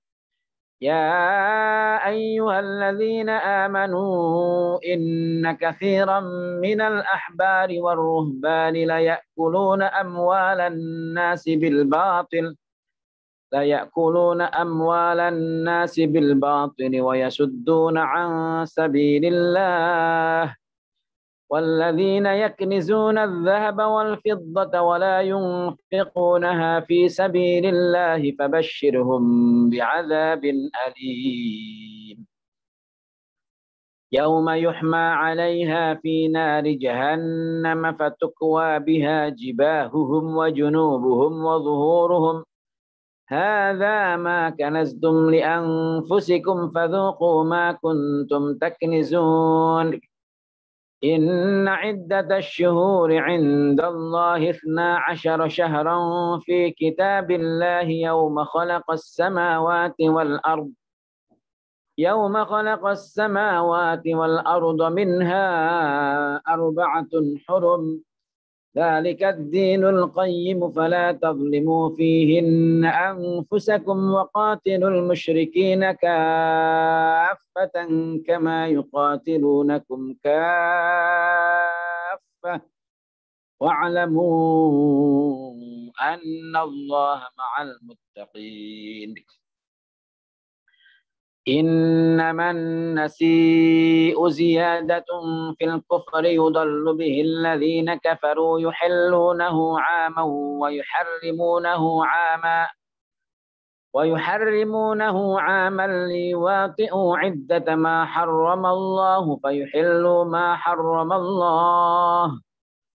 يا أيها الذين آمنوا إن كثيرا من الأحبار والرهبان ليأكلون أموال الناس بالباطل ويصدون عن سبيل الله والذين يكنزون الذهب والفضة ولا ينفقونها في سبيل الله فبشرهم بعذاب أليم. يوم يحمى عليها في نار جهنم فتكوى بها جباههم وجنوبهم وظهورهم هذا ما كنزتم لأنفسكم فذوقوا ما كنتم تكنزون. إن عدة الشهور عند الله 12 شهرا في كتاب الله يوم خلق السماوات والأرض منها 4 حرم ذلك الدين القيم فلا تظلموا فيهن أنفسكم وقاتلوا المشركين كافة كما يقاتلونكم كافة واعلموا أن الله مع المتقين. إنما النسيء زيادة في الكفر يضل به الذين كفروا يحلونه عاما ويحرمونه عاما ويحرمونه عاما ليواطئوا عدة ما حرم الله فيحلوا ما حرم الله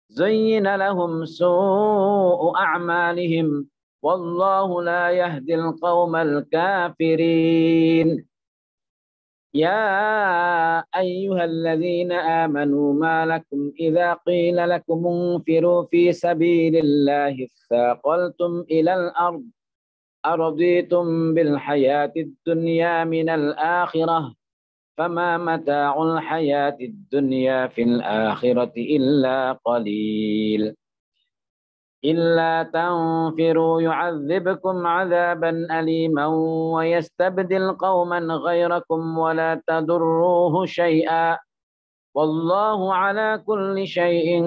زين لهم سوء أعمالهم والله لا يهدي القوم الكافرين. يا أيها الذين آمنوا ما لكم إذا قيل لكم انفروا في سبيل الله اثاقلتم إلى الأرض أرضيتم بالحياة الدنيا من الآخرة فما متاع الحياة الدنيا في الآخرة إلا قليل. إلا تنفروا يعذبكم عذابا أليما ويستبدل قوما غيركم ولا تضروه شيئا والله على كل شيء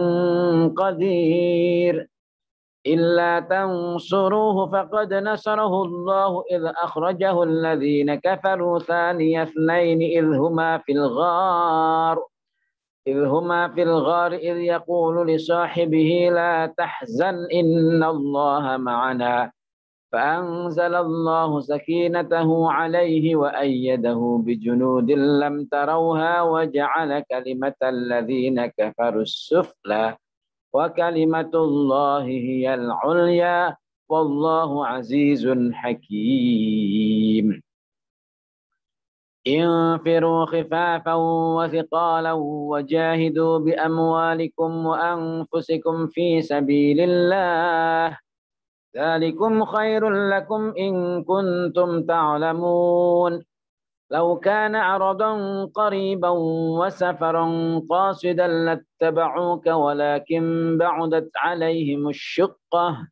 قدير. إلا تنصروه فقد نصره الله إذ أخرجه الذين كفروا ثاني اثنين إذ هما في الغار إذ يقول لصاحبه لا تحزن إن الله معنا فأنزل الله سكينته عليه وأيده بجنود لم تروها وجعل كلمة الذين كفروا السفلى وكلمة الله هي العليا والله عزيز حكيم. انفروا خفافا وثقالا وجاهدوا بأموالكم وأنفسكم في سبيل الله ذلكم خير لكم إن كنتم تعلمون. لو كان عرضا قريبا وسفرا قاصدا لاتبعوك ولكن بعدت عليهم الشقة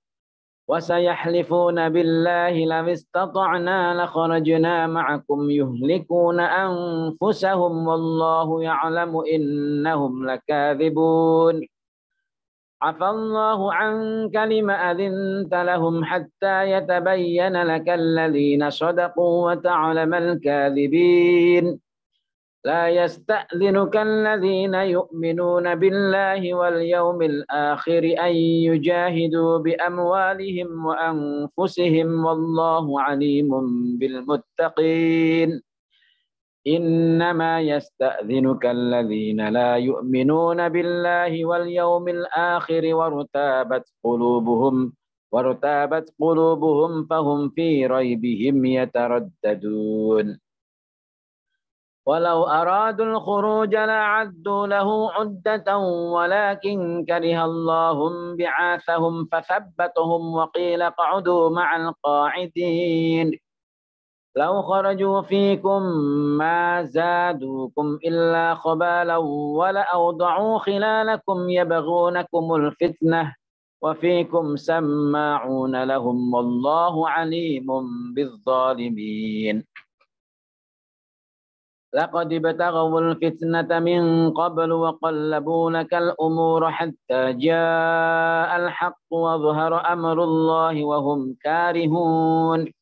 وسيحلفون بالله لو استطعنا لخرجنا معكم يهلكون أنفسهم والله يعلم إنهم لكاذبون. عفى الله عنك لم أذنت لهم حتى يتبين لك الذين صدقوا وتعلم الكاذبين. لا يستأذنك الذين يؤمنون بالله واليوم الآخر أن يجاهدوا بأموالهم وأنفسهم والله عليم بالمتقين. إنما يستأذنك الذين لا يؤمنون بالله واليوم الآخر وارتابت قلوبهم فهم في ريبهم يترددون. ولو أرادوا الخروج لأعدوا له عدة ولكن كره الله بعاثهم فثبتهم وقيل اقعدوا مع القاعدين. لو خرجوا فيكم ما زادوكم إلا خبالا ولأوضعوا خلالكم يبغونكم الفتنة وفيكم سماعون لهم والله عليم بالظالمين. لقد ابتغوا الفتنة من قبل وقلبوا لك الأمور حتى جاء الحق وظهر أمر الله وهم كارهون.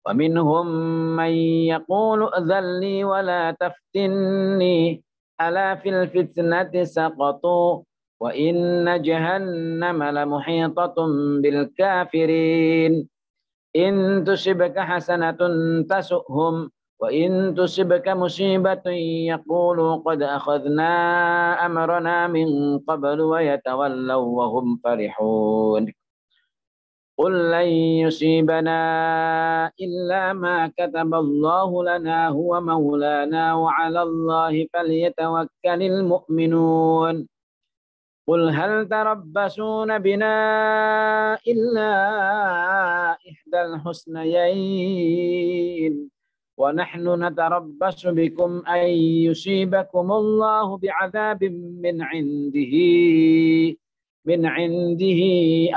ومنهم من يقول ائذن لي ولا تفتني ألا في الفتنة سقطوا وإن جهنم لمحيطة بالكافرين. إن تصبك حسنة تسؤهم وإن تصبك مصيبة يقولوا قد أخذنا أمرنا من قبل ويتولوا وهم فرحون. قل لن يصيبنا إلا ما كتب الله لنا هو مولانا وعلى الله فليتوكل المؤمنون. قل هل تربصون بنا إلا إحدى الحسنيين ونحن نتربص بكم أن يصيبكم الله بعذاب من عنده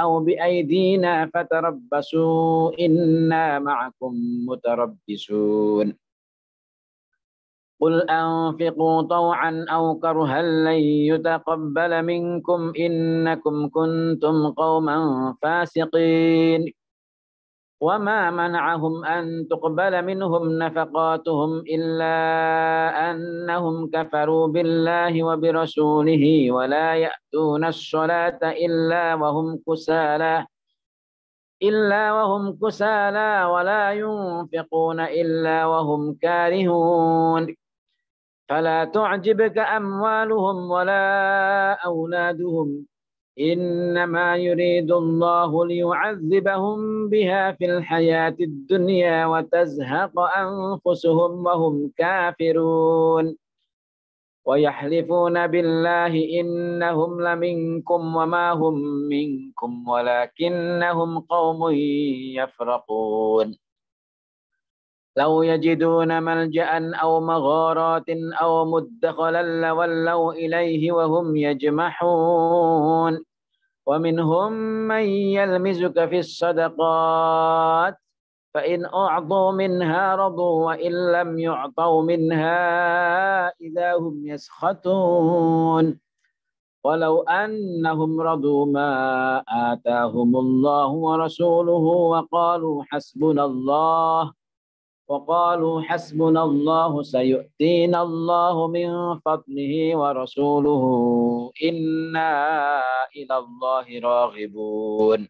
أو بأيدينا فتربصوا إنا معكم متربصون. قل أنفقوا طوعا أو كرها لن يتقبل منكم إنكم كنتم قوما فاسقين. وما منعهم أن تقبل منهم نفقاتهم إلا أنهم كفروا بالله وبرسوله ولا يأتون الصلاة إلا وهم كسالى إلا وهم كسالى ولا ينفقون إلا وهم كارهون فلا تعجبك أموالهم ولا أولادهم إنما يريد الله ليعذبهم بها في الحياة الدنيا وتزهق أنفسهم وهم كافرون ويحلفون بالله إنهم لمنكم وما هم منكم ولكنهم قوم يفرقون لو يجدون ملجأ أو مغارات أو مدخلا لولوا إليه وهم يجمحون ومنهم من يلمزك في الصدقات فإن أعطوا منها رضوا وإن لم يعطوا منها إذا هم يسخطون ولو أنهم رضوا ما آتاهم الله ورسوله وقالوا حسبنا الله سيؤتينا الله من فضله ورسوله إنا إلى الله راغبون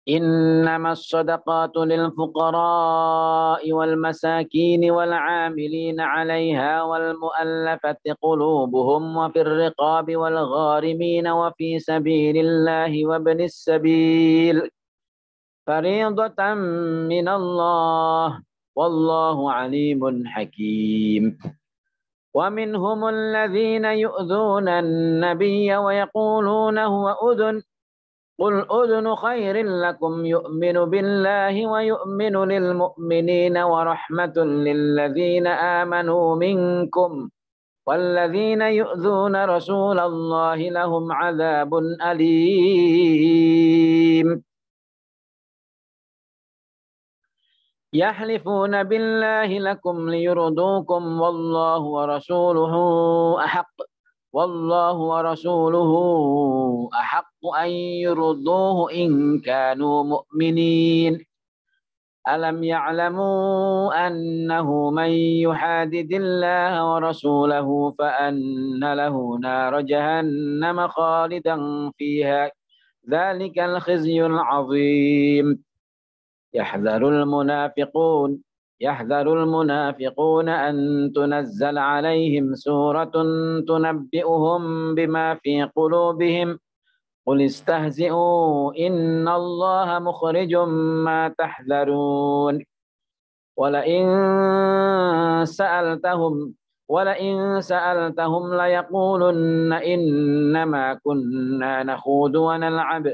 إنما الصدقات للفقراء والمساكين والعاملين عليها والمؤلفة قلوبهم وفي الرقاب والغارمين وفي سبيل الله وابن السبيل فريضة من الله والله عليم حكيم ومنهم الذين يؤذون النبي ويقولون هو أذن قل أذن خير لكم يؤمن بالله ويؤمن للمؤمنين ورحمة للذين آمنوا منكم والذين يؤذون رسول الله لهم عذاب أليم يحلفون بالله لكم ليرضوكم والله ورسوله أحق أن يرضوه إن كانوا مؤمنين ألم يعلموا أنه من يحادد الله ورسوله فأن له نار جهنم خالدا فيها ذلك الخزي العظيم يحذر المنافقون أن تنزل عليهم سورة تنبئهم بما في قلوبهم قل استهزئوا إن الله مخرج ما تحذرون ولئن سألتهم ليقولن إنما كنا نخوض ونلعب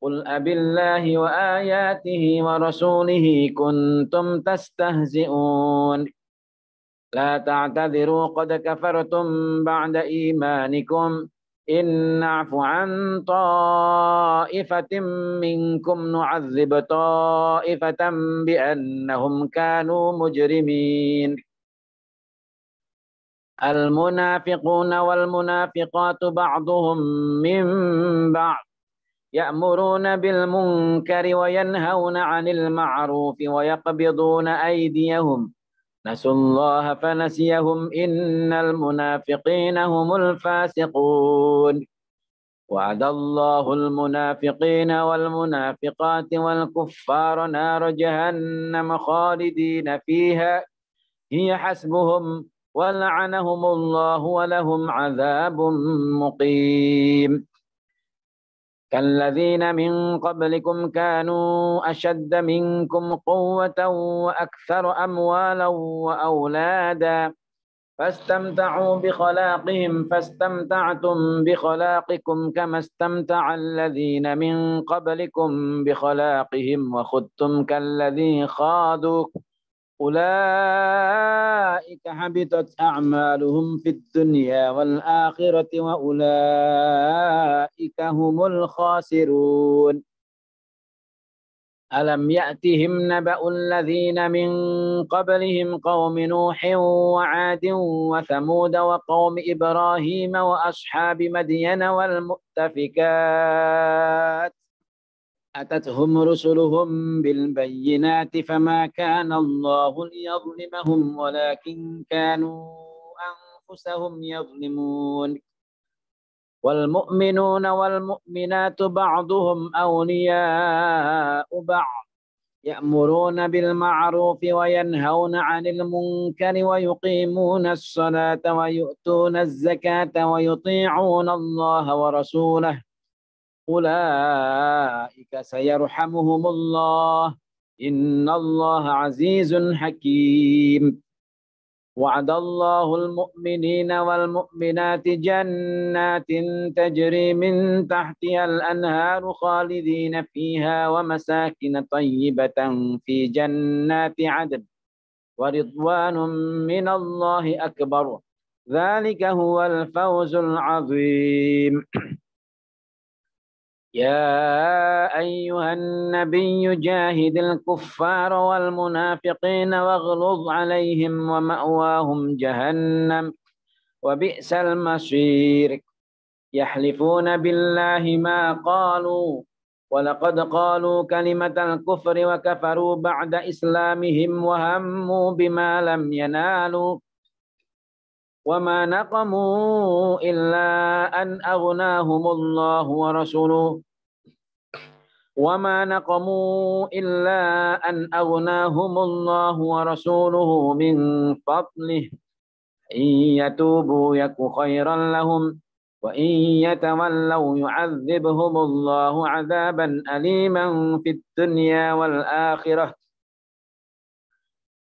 قل أبالله وآياته ورسوله كنتم تستهزئون لا تعتذروا قد كفرتم بعد إيمانكم إن نعف عن طائفة منكم نعذب طائفة بأنهم كانوا مجرمين المنافقون والمنافقات بعضهم من بعض يأمرون بالمنكر وينهون عن المعروف ويقبضون أيديهم نسوا الله فنسيهم إن المنافقين هم الفاسقون وعد الله المنافقين والمنافقات والكفار نار جهنم خالدين فيها هي حسبهم ولعنهم الله ولهم عذاب مقيم كالذين من قبلكم كانوا أشد منكم قوة وأكثر أموالا وأولادا فاستمتعوا بخلاقهم فاستمتعتم بخلاقكم كما استمتع الذين من قبلكم بخلاقهم وخذتم كالذي خاضوا أولئك حبطت أعمالهم في الدنيا والآخرة وأولئك هم الخاسرون ألم يأتهم نبأ الذين من قبلهم قوم نوح وعاد وثمود وقوم إبراهيم وأصحاب مدين والمؤتفكات أتتهم رسلهم بالبينات فما كان الله ليظلمهم ولكن كانوا أنفسهم يظلمون والمؤمنون والمؤمنات بعضهم أولياء بعض يأمرون بالمعروف وينهون عن المنكر ويقيمون الصلاة ويؤتون الزكاة ويطيعون الله ورسوله أولئك سيرحمهم الله إن الله عزيز حكيم. وعد الله المؤمنين والمؤمنات جنات تجري من تحتها الأنهار خالدين فيها ومساكن طيبة في جنات عدن ورضوان من الله أكبر ذلك هو الفوز العظيم. يا أيها النبي جاهد الكفار والمنافقين واغلظ عليهم ومأواهم جهنم وبئس المصير. يحلفون بالله ما قالوا ولقد قالوا كلمة الكفر وكفروا بعد إسلامهم وهموا بما لم ينالوا وما نقموا إلا أن أغناهم الله ورسوله من فضله إن يتوبوا يك خيرا لهم وإن يتولوا يعذبهم الله عذابا أليما في الدنيا والآخرة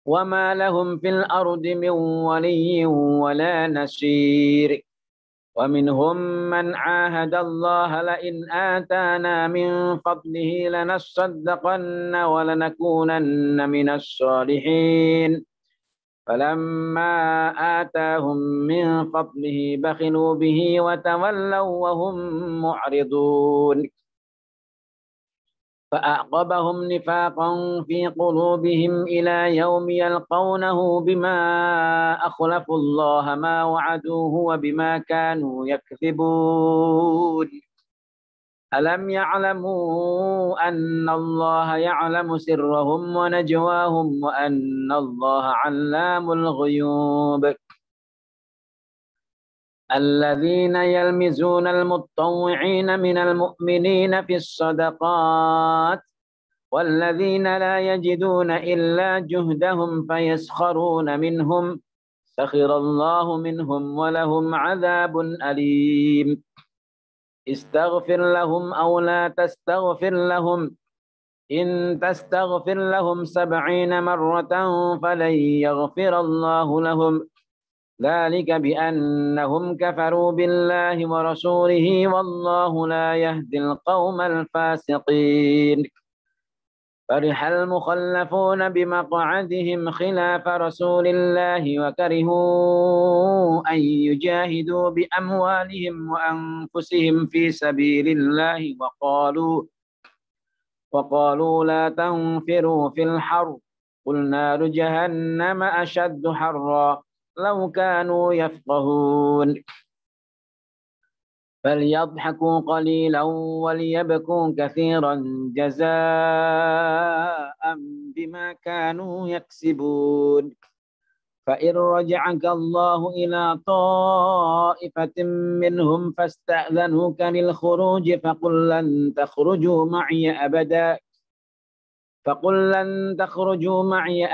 وما لهم في الأرض من ولي ولا نصير. ومنهم من عاهد الله لئن آتانا من فضله لنصدقن ولنكونن من الصالحين فلما آتاهم من فضله بخلوا به وتولوا وهم معرضون فأعقبهم نفاقا في قلوبهم إلى يوم يلقونه بما أخلفوا الله ما وعدوه وبما كانوا يكذبون. ألم يعلموا أن الله يعلم سرهم ونجواهم وأن الله علام الغيوب. الذين يلمزون المتطوعين من المؤمنين في الصدقات والذين لا يجدون إلا جهدهم فيسخرون منهم سخر الله منهم ولهم عذاب أليم. استغفر لهم أو لا تستغفر لهم إن تستغفر لهم 70 مرة فلن يغفر الله لهم ذلك بأنهم كفروا بالله ورسوله والله لا يهدي القوم الفاسقين. فرح المخلفون بمقعدهم خلاف رسول الله وكرهوا أن يجاهدوا بأموالهم وأنفسهم في سبيل الله وقالوا لا تنفروا في الحر قل نار جهنم أشد حرا لو كانوا يفقهون. فليضحكوا قليلا وليبكوا كثيرا جزاء بما كانوا يكسبون. فإن رجعك الله إلى طائفة منهم فاستأذنوك للخروج فقل لن تخرجوا معي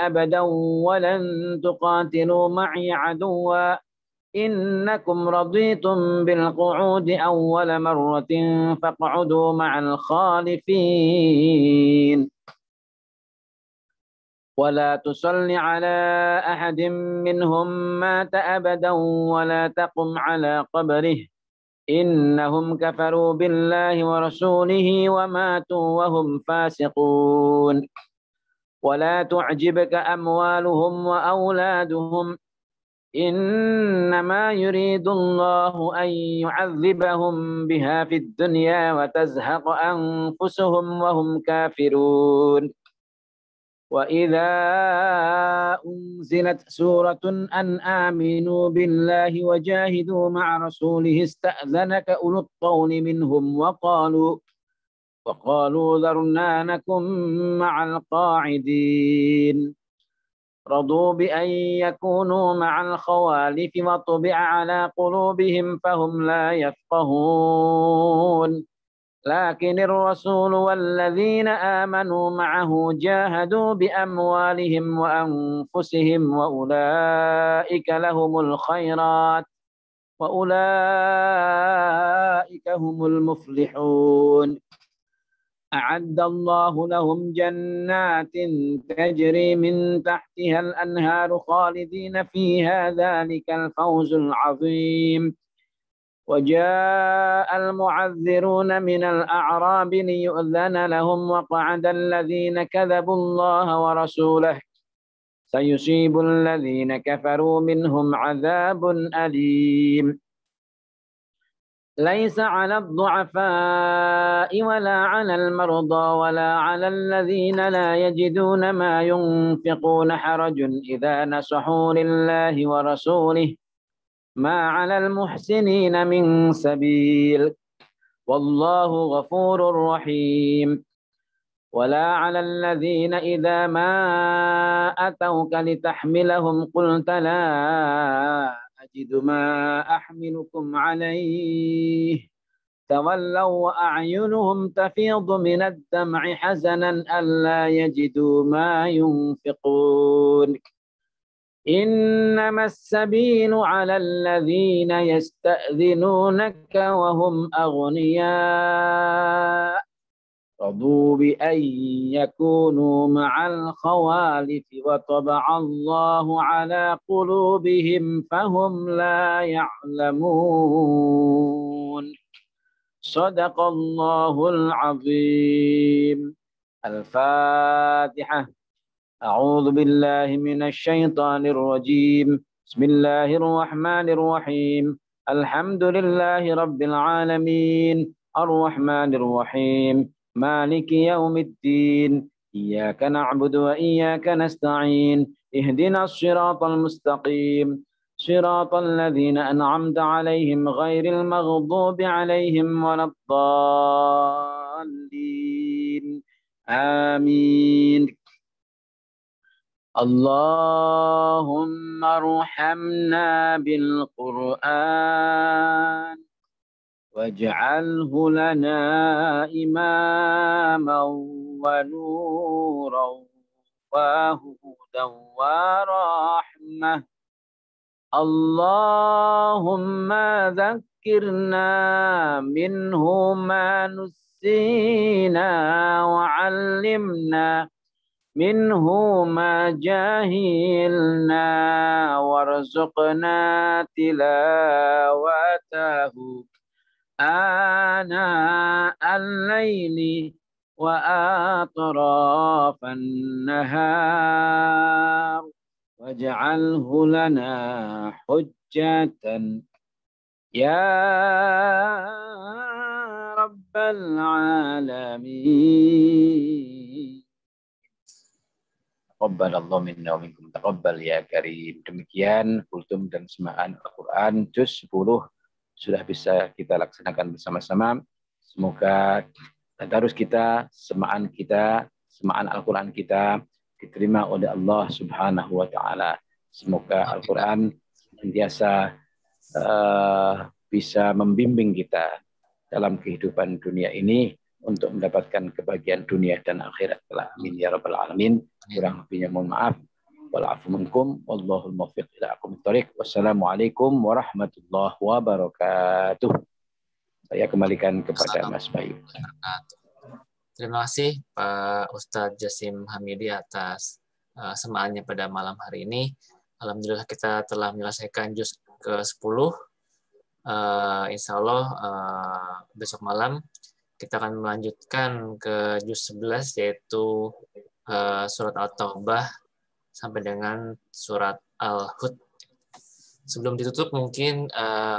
أبدا ولن تقاتلوا معي عدوا إنكم رضيتم بالقعود أول مرة فاقعدوا مع الخالفين. ولا تصل على أحد منهم مات أبدا ولا تقم على قبره إنهم كفروا بالله ورسوله وماتوا وهم فاسقون. ولا تعجبك أموالهم وأولادهم إنما يريد الله أن يعذبهم بها في الدنيا وتزهق أنفسهم وهم كافرون. وإذا أنزلت سورة أن آمنوا بالله وجاهدوا مع رسوله استأذنك أولو الطول منهم وقالوا ذرنا نكن مع القاعدين. رضوا بأن يكونوا مع الخوالف وطبع على قلوبهم فهم لا يفقهون لكن الرسول والذين آمنوا معه جاهدوا بأموالهم وأنفسهم وأولئك لهم الخيرات وأولئك هم المفلحون أعد الله لهم جنات تجري من تحتها الأنهار خالدين فيها ذلك الفوز العظيم وجاء المعذرون من الأعراب ليؤذن لهم وقعد الذين كذبوا الله ورسوله سيصيب الذين كفروا منهم عذاب أليم ليس على الضعفاء ولا على المرضى ولا على الذين لا يجدون ما ينفقون حرج إذا نصحوا لله ورسوله ما على المحسنين من سبيل والله غفور رحيم ولا على الذين إذا ما أتوك لتحملهم قلت لا أجد ما أحملكم عليه تولوا وأعينهم تفيض من الدمع حزنا ألا يجدوا ما ينفقون إنما السبيل على الذين يستأذنونك وهم أغنياء رضوا بأن يكونوا مع الخوالف وطبع الله على قلوبهم فهم لا يعلمون صدق الله العظيم الفاتحة أعوذ بالله من الشيطان الرجيم بسم الله الرحمن الرحيم الحمد لله رب العالمين الرحمن الرحيم مالك يوم الدين إياك نعبد وإياك نستعين اهدنا الصراط المستقيم صراط الذين أنعمت عليهم غير المغضوب عليهم ولا الضالين آمين اللهم ارحمنا بالقرآن واجعله لنا إماما ونورا وهدى ورحمة اللهم ذكرنا منه ما نسينا وعلمنا منه ما جاهلنا وارزقنا تلاوته آناء الليل وأطراف النهار واجعله لنا حجة يا رب العالمين. Taqabbal Allah minna wa minkum taqabbal ya karim. Demikian kultum dan semaan Al-Quran juz 10 sudah bisa kita laksanakan bersama-sama. Semoga tadarus kita, semaan Al-Quran kita diterima oleh Allah Subhanahu wa taala. Semoga Al-Quran senantiasa bisa membimbing kita dalam kehidupan dunia ini untuk mendapatkan kebahagiaan dunia dan akhirat. Amin ya rabbal alamin. Kurang lebihnya mohon maaf. Wal afu minkum wallahul muwaffiq ila aqwamit thoriq. Wassalamualaikum warahmatullahi wabarakatuh. Saya kembalikan kepada Mas Bayu. Terima kasih Pak Ustadz Jasim Hamidi atas semaannya pada malam hari ini. Alhamdulillah kita telah menyelesaikan juz ke-10. Insya Allah besok malam kita akan melanjutkan ke juz 11 yaitu surat At-Taubah sampai dengan surat Al-Hud. Sebelum ditutup mungkin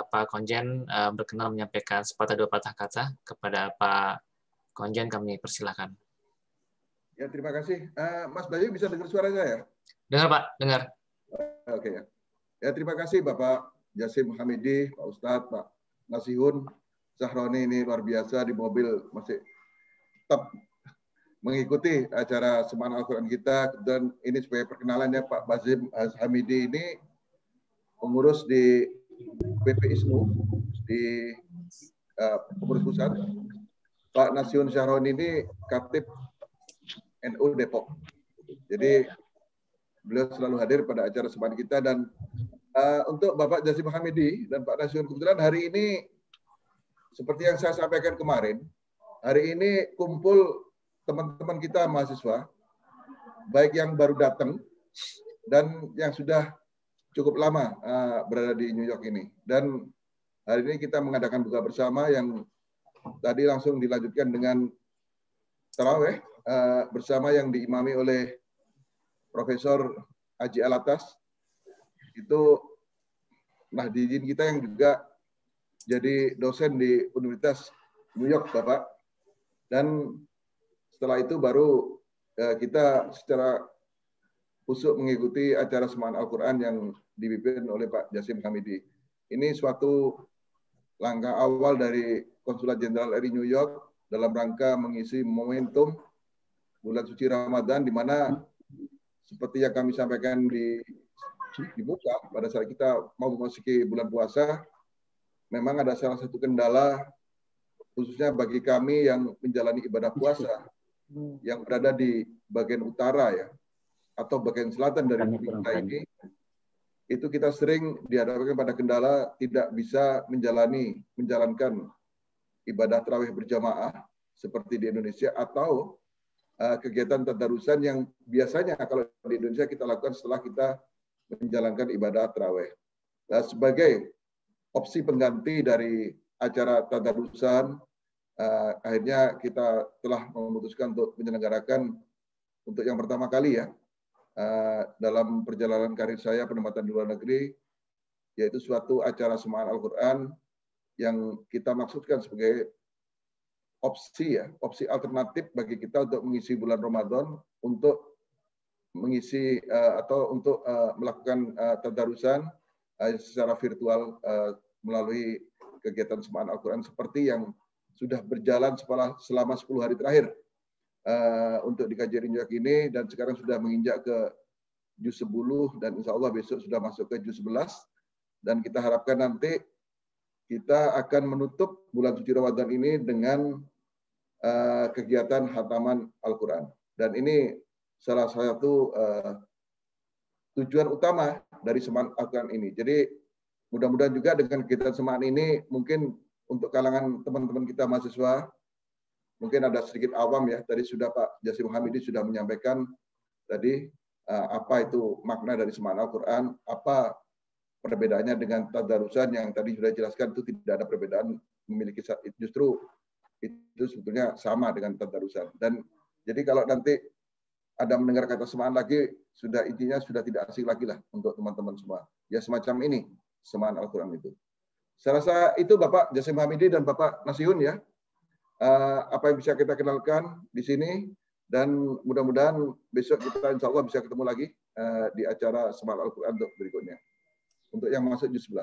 Pak Konjen berkenan menyampaikan sepatah dua patah kata kepada Pak Konjen, kami persilahkan. Ya, terima kasih. Mas Bayu bisa dengar suara saya? Dengar Pak, dengar. Oke ya. Ya, terima kasih Bapak Jasim Hamidi, Pak Ustadz, Pak Nasihun, Zahroni ini luar biasa di mobil masih tetap mengikuti acara Semaan Al-Quran kita. Dan ini sebagai perkenalannya, Pak Jazim Hamidi ini pengurus di PPISNU di pengurus pusat. Pak Nasiun Syahron ini Katib NU Depok. Jadi beliau selalu hadir pada acara Semaan kita. Dan untuk Bapak Jazim Hamidi dan Pak Nasiun, kebetulan hari ini seperti yang saya sampaikan kemarin, hari ini kumpul teman-teman kita mahasiswa, baik yang baru datang dan yang sudah cukup lama berada di New York ini. Dan hari ini kita mengadakan buka bersama yang tadi langsung dilanjutkan dengan taraweh bersama yang diimami oleh Profesor Haji Alatas. Itu nahdijin kita yang juga jadi dosen di Universitas New York, Bapak. Dan setelah itu baru kita secara khusus mengikuti acara Semaan Al-Quran yang dipimpin oleh Pak Jazim Hamidi. Ini suatu langkah awal dari Konsulat Jenderal RI New York dalam rangka mengisi momentum bulan suci Ramadan, di mana seperti yang kami sampaikan di buka pada saat kita mau memasuki bulan puasa, memang ada salah satu kendala khususnya bagi kami yang menjalani ibadah puasa yang berada di bagian utara ya, atau bagian selatan dari negeri kita ini, itu kita sering dihadapkan pada kendala tidak bisa menjalankan ibadah tarawih berjamaah seperti di Indonesia, atau kegiatan tadarusan yang biasanya kalau di Indonesia kita lakukan setelah kita menjalankan ibadah tarawih. Nah, sebagai opsi pengganti dari acara tadarusan, akhirnya kita telah memutuskan untuk menyelenggarakan untuk yang pertama kali ya dalam perjalanan karir saya penempatan di luar negeri, yaitu suatu acara Semaan Al-Quran yang kita maksudkan sebagai opsi ya, opsi alternatif bagi kita untuk mengisi bulan Ramadan, untuk mengisi atau untuk melakukan tadarusan secara virtual melalui kegiatan Semaan Al-Quran seperti yang sudah berjalan selama 10 hari terakhir untuk di KJRI New York ini, dan sekarang sudah menginjak ke juz 10 dan insya Allah besok sudah masuk ke juz 11, dan kita harapkan nanti kita akan menutup bulan suci Ramadan ini dengan kegiatan khataman Al-Quran. Dan ini salah satu tujuan utama dari Semaan Al-Quran ini. Jadi mudah-mudahan juga dengan kegiatan Semaan ini mungkin untuk kalangan teman-teman kita mahasiswa, mungkin ada sedikit awam ya, tadi sudah Pak Jazim Hamidi sudah menyampaikan tadi apa itu makna dari Semaan Al-Quran, apa perbedaannya dengan tadarusan yang tadi sudah dijelaskan, itu tidak ada perbedaan, memiliki justru itu sebetulnya sama dengan tadarusan. Dan jadi kalau nanti ada mendengar kata Semaan lagi, sudah intinya sudah tidak asing lagi lah untuk teman-teman semua. Ya semacam ini Semaan Al-Quran itu. Saya rasa itu Bapak Jazim Hamidi dan Bapak Nasiun ya. Apa yang bisa kita kenalkan di sini, dan mudah-mudahan besok kita insya Allah bisa ketemu lagi di acara Semaan Al-Quran untuk berikutnya. Untuk yang masuk juz 11.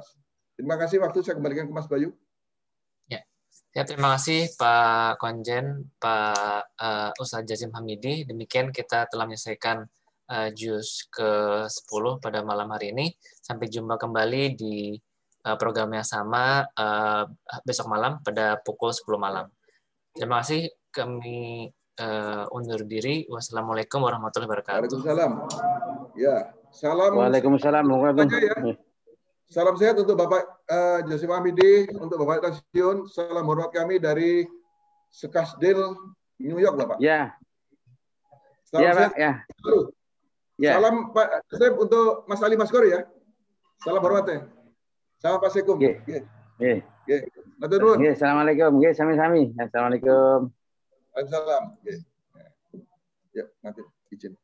Terima kasih, waktu saya kembalikan ke Mas Bayu. Ya, terima kasih Pak Konjen, Pak Ustadz Jazim Hamidi. Demikian kita telah menyelesaikan juz ke-10 pada malam hari ini. Sampai jumpa kembali di program yang sama besok malam pada pukul 10 malam. Terima kasih, kami undur diri. Wassalamualaikum warahmatullahi wabarakatuh. Waalaikumsalam. Ya, salam. Waalaikumsalam. Salam sehat untuk Bapak Jazim Hamidi, untuk Bapak Nasiun. Salam hormat kami dari Scottsdale, New York, Bapak. Ya. Salam sehat. Pak. Ya. Ya. Salam Pak Jazim untuk Mas Ali Maskor ya. Salam hormatnya. Salam Pak Sekum. Assalamualaikum. Sami-sami. Assalamualaikum. Waalaikumsalam. Ya, nanti izin.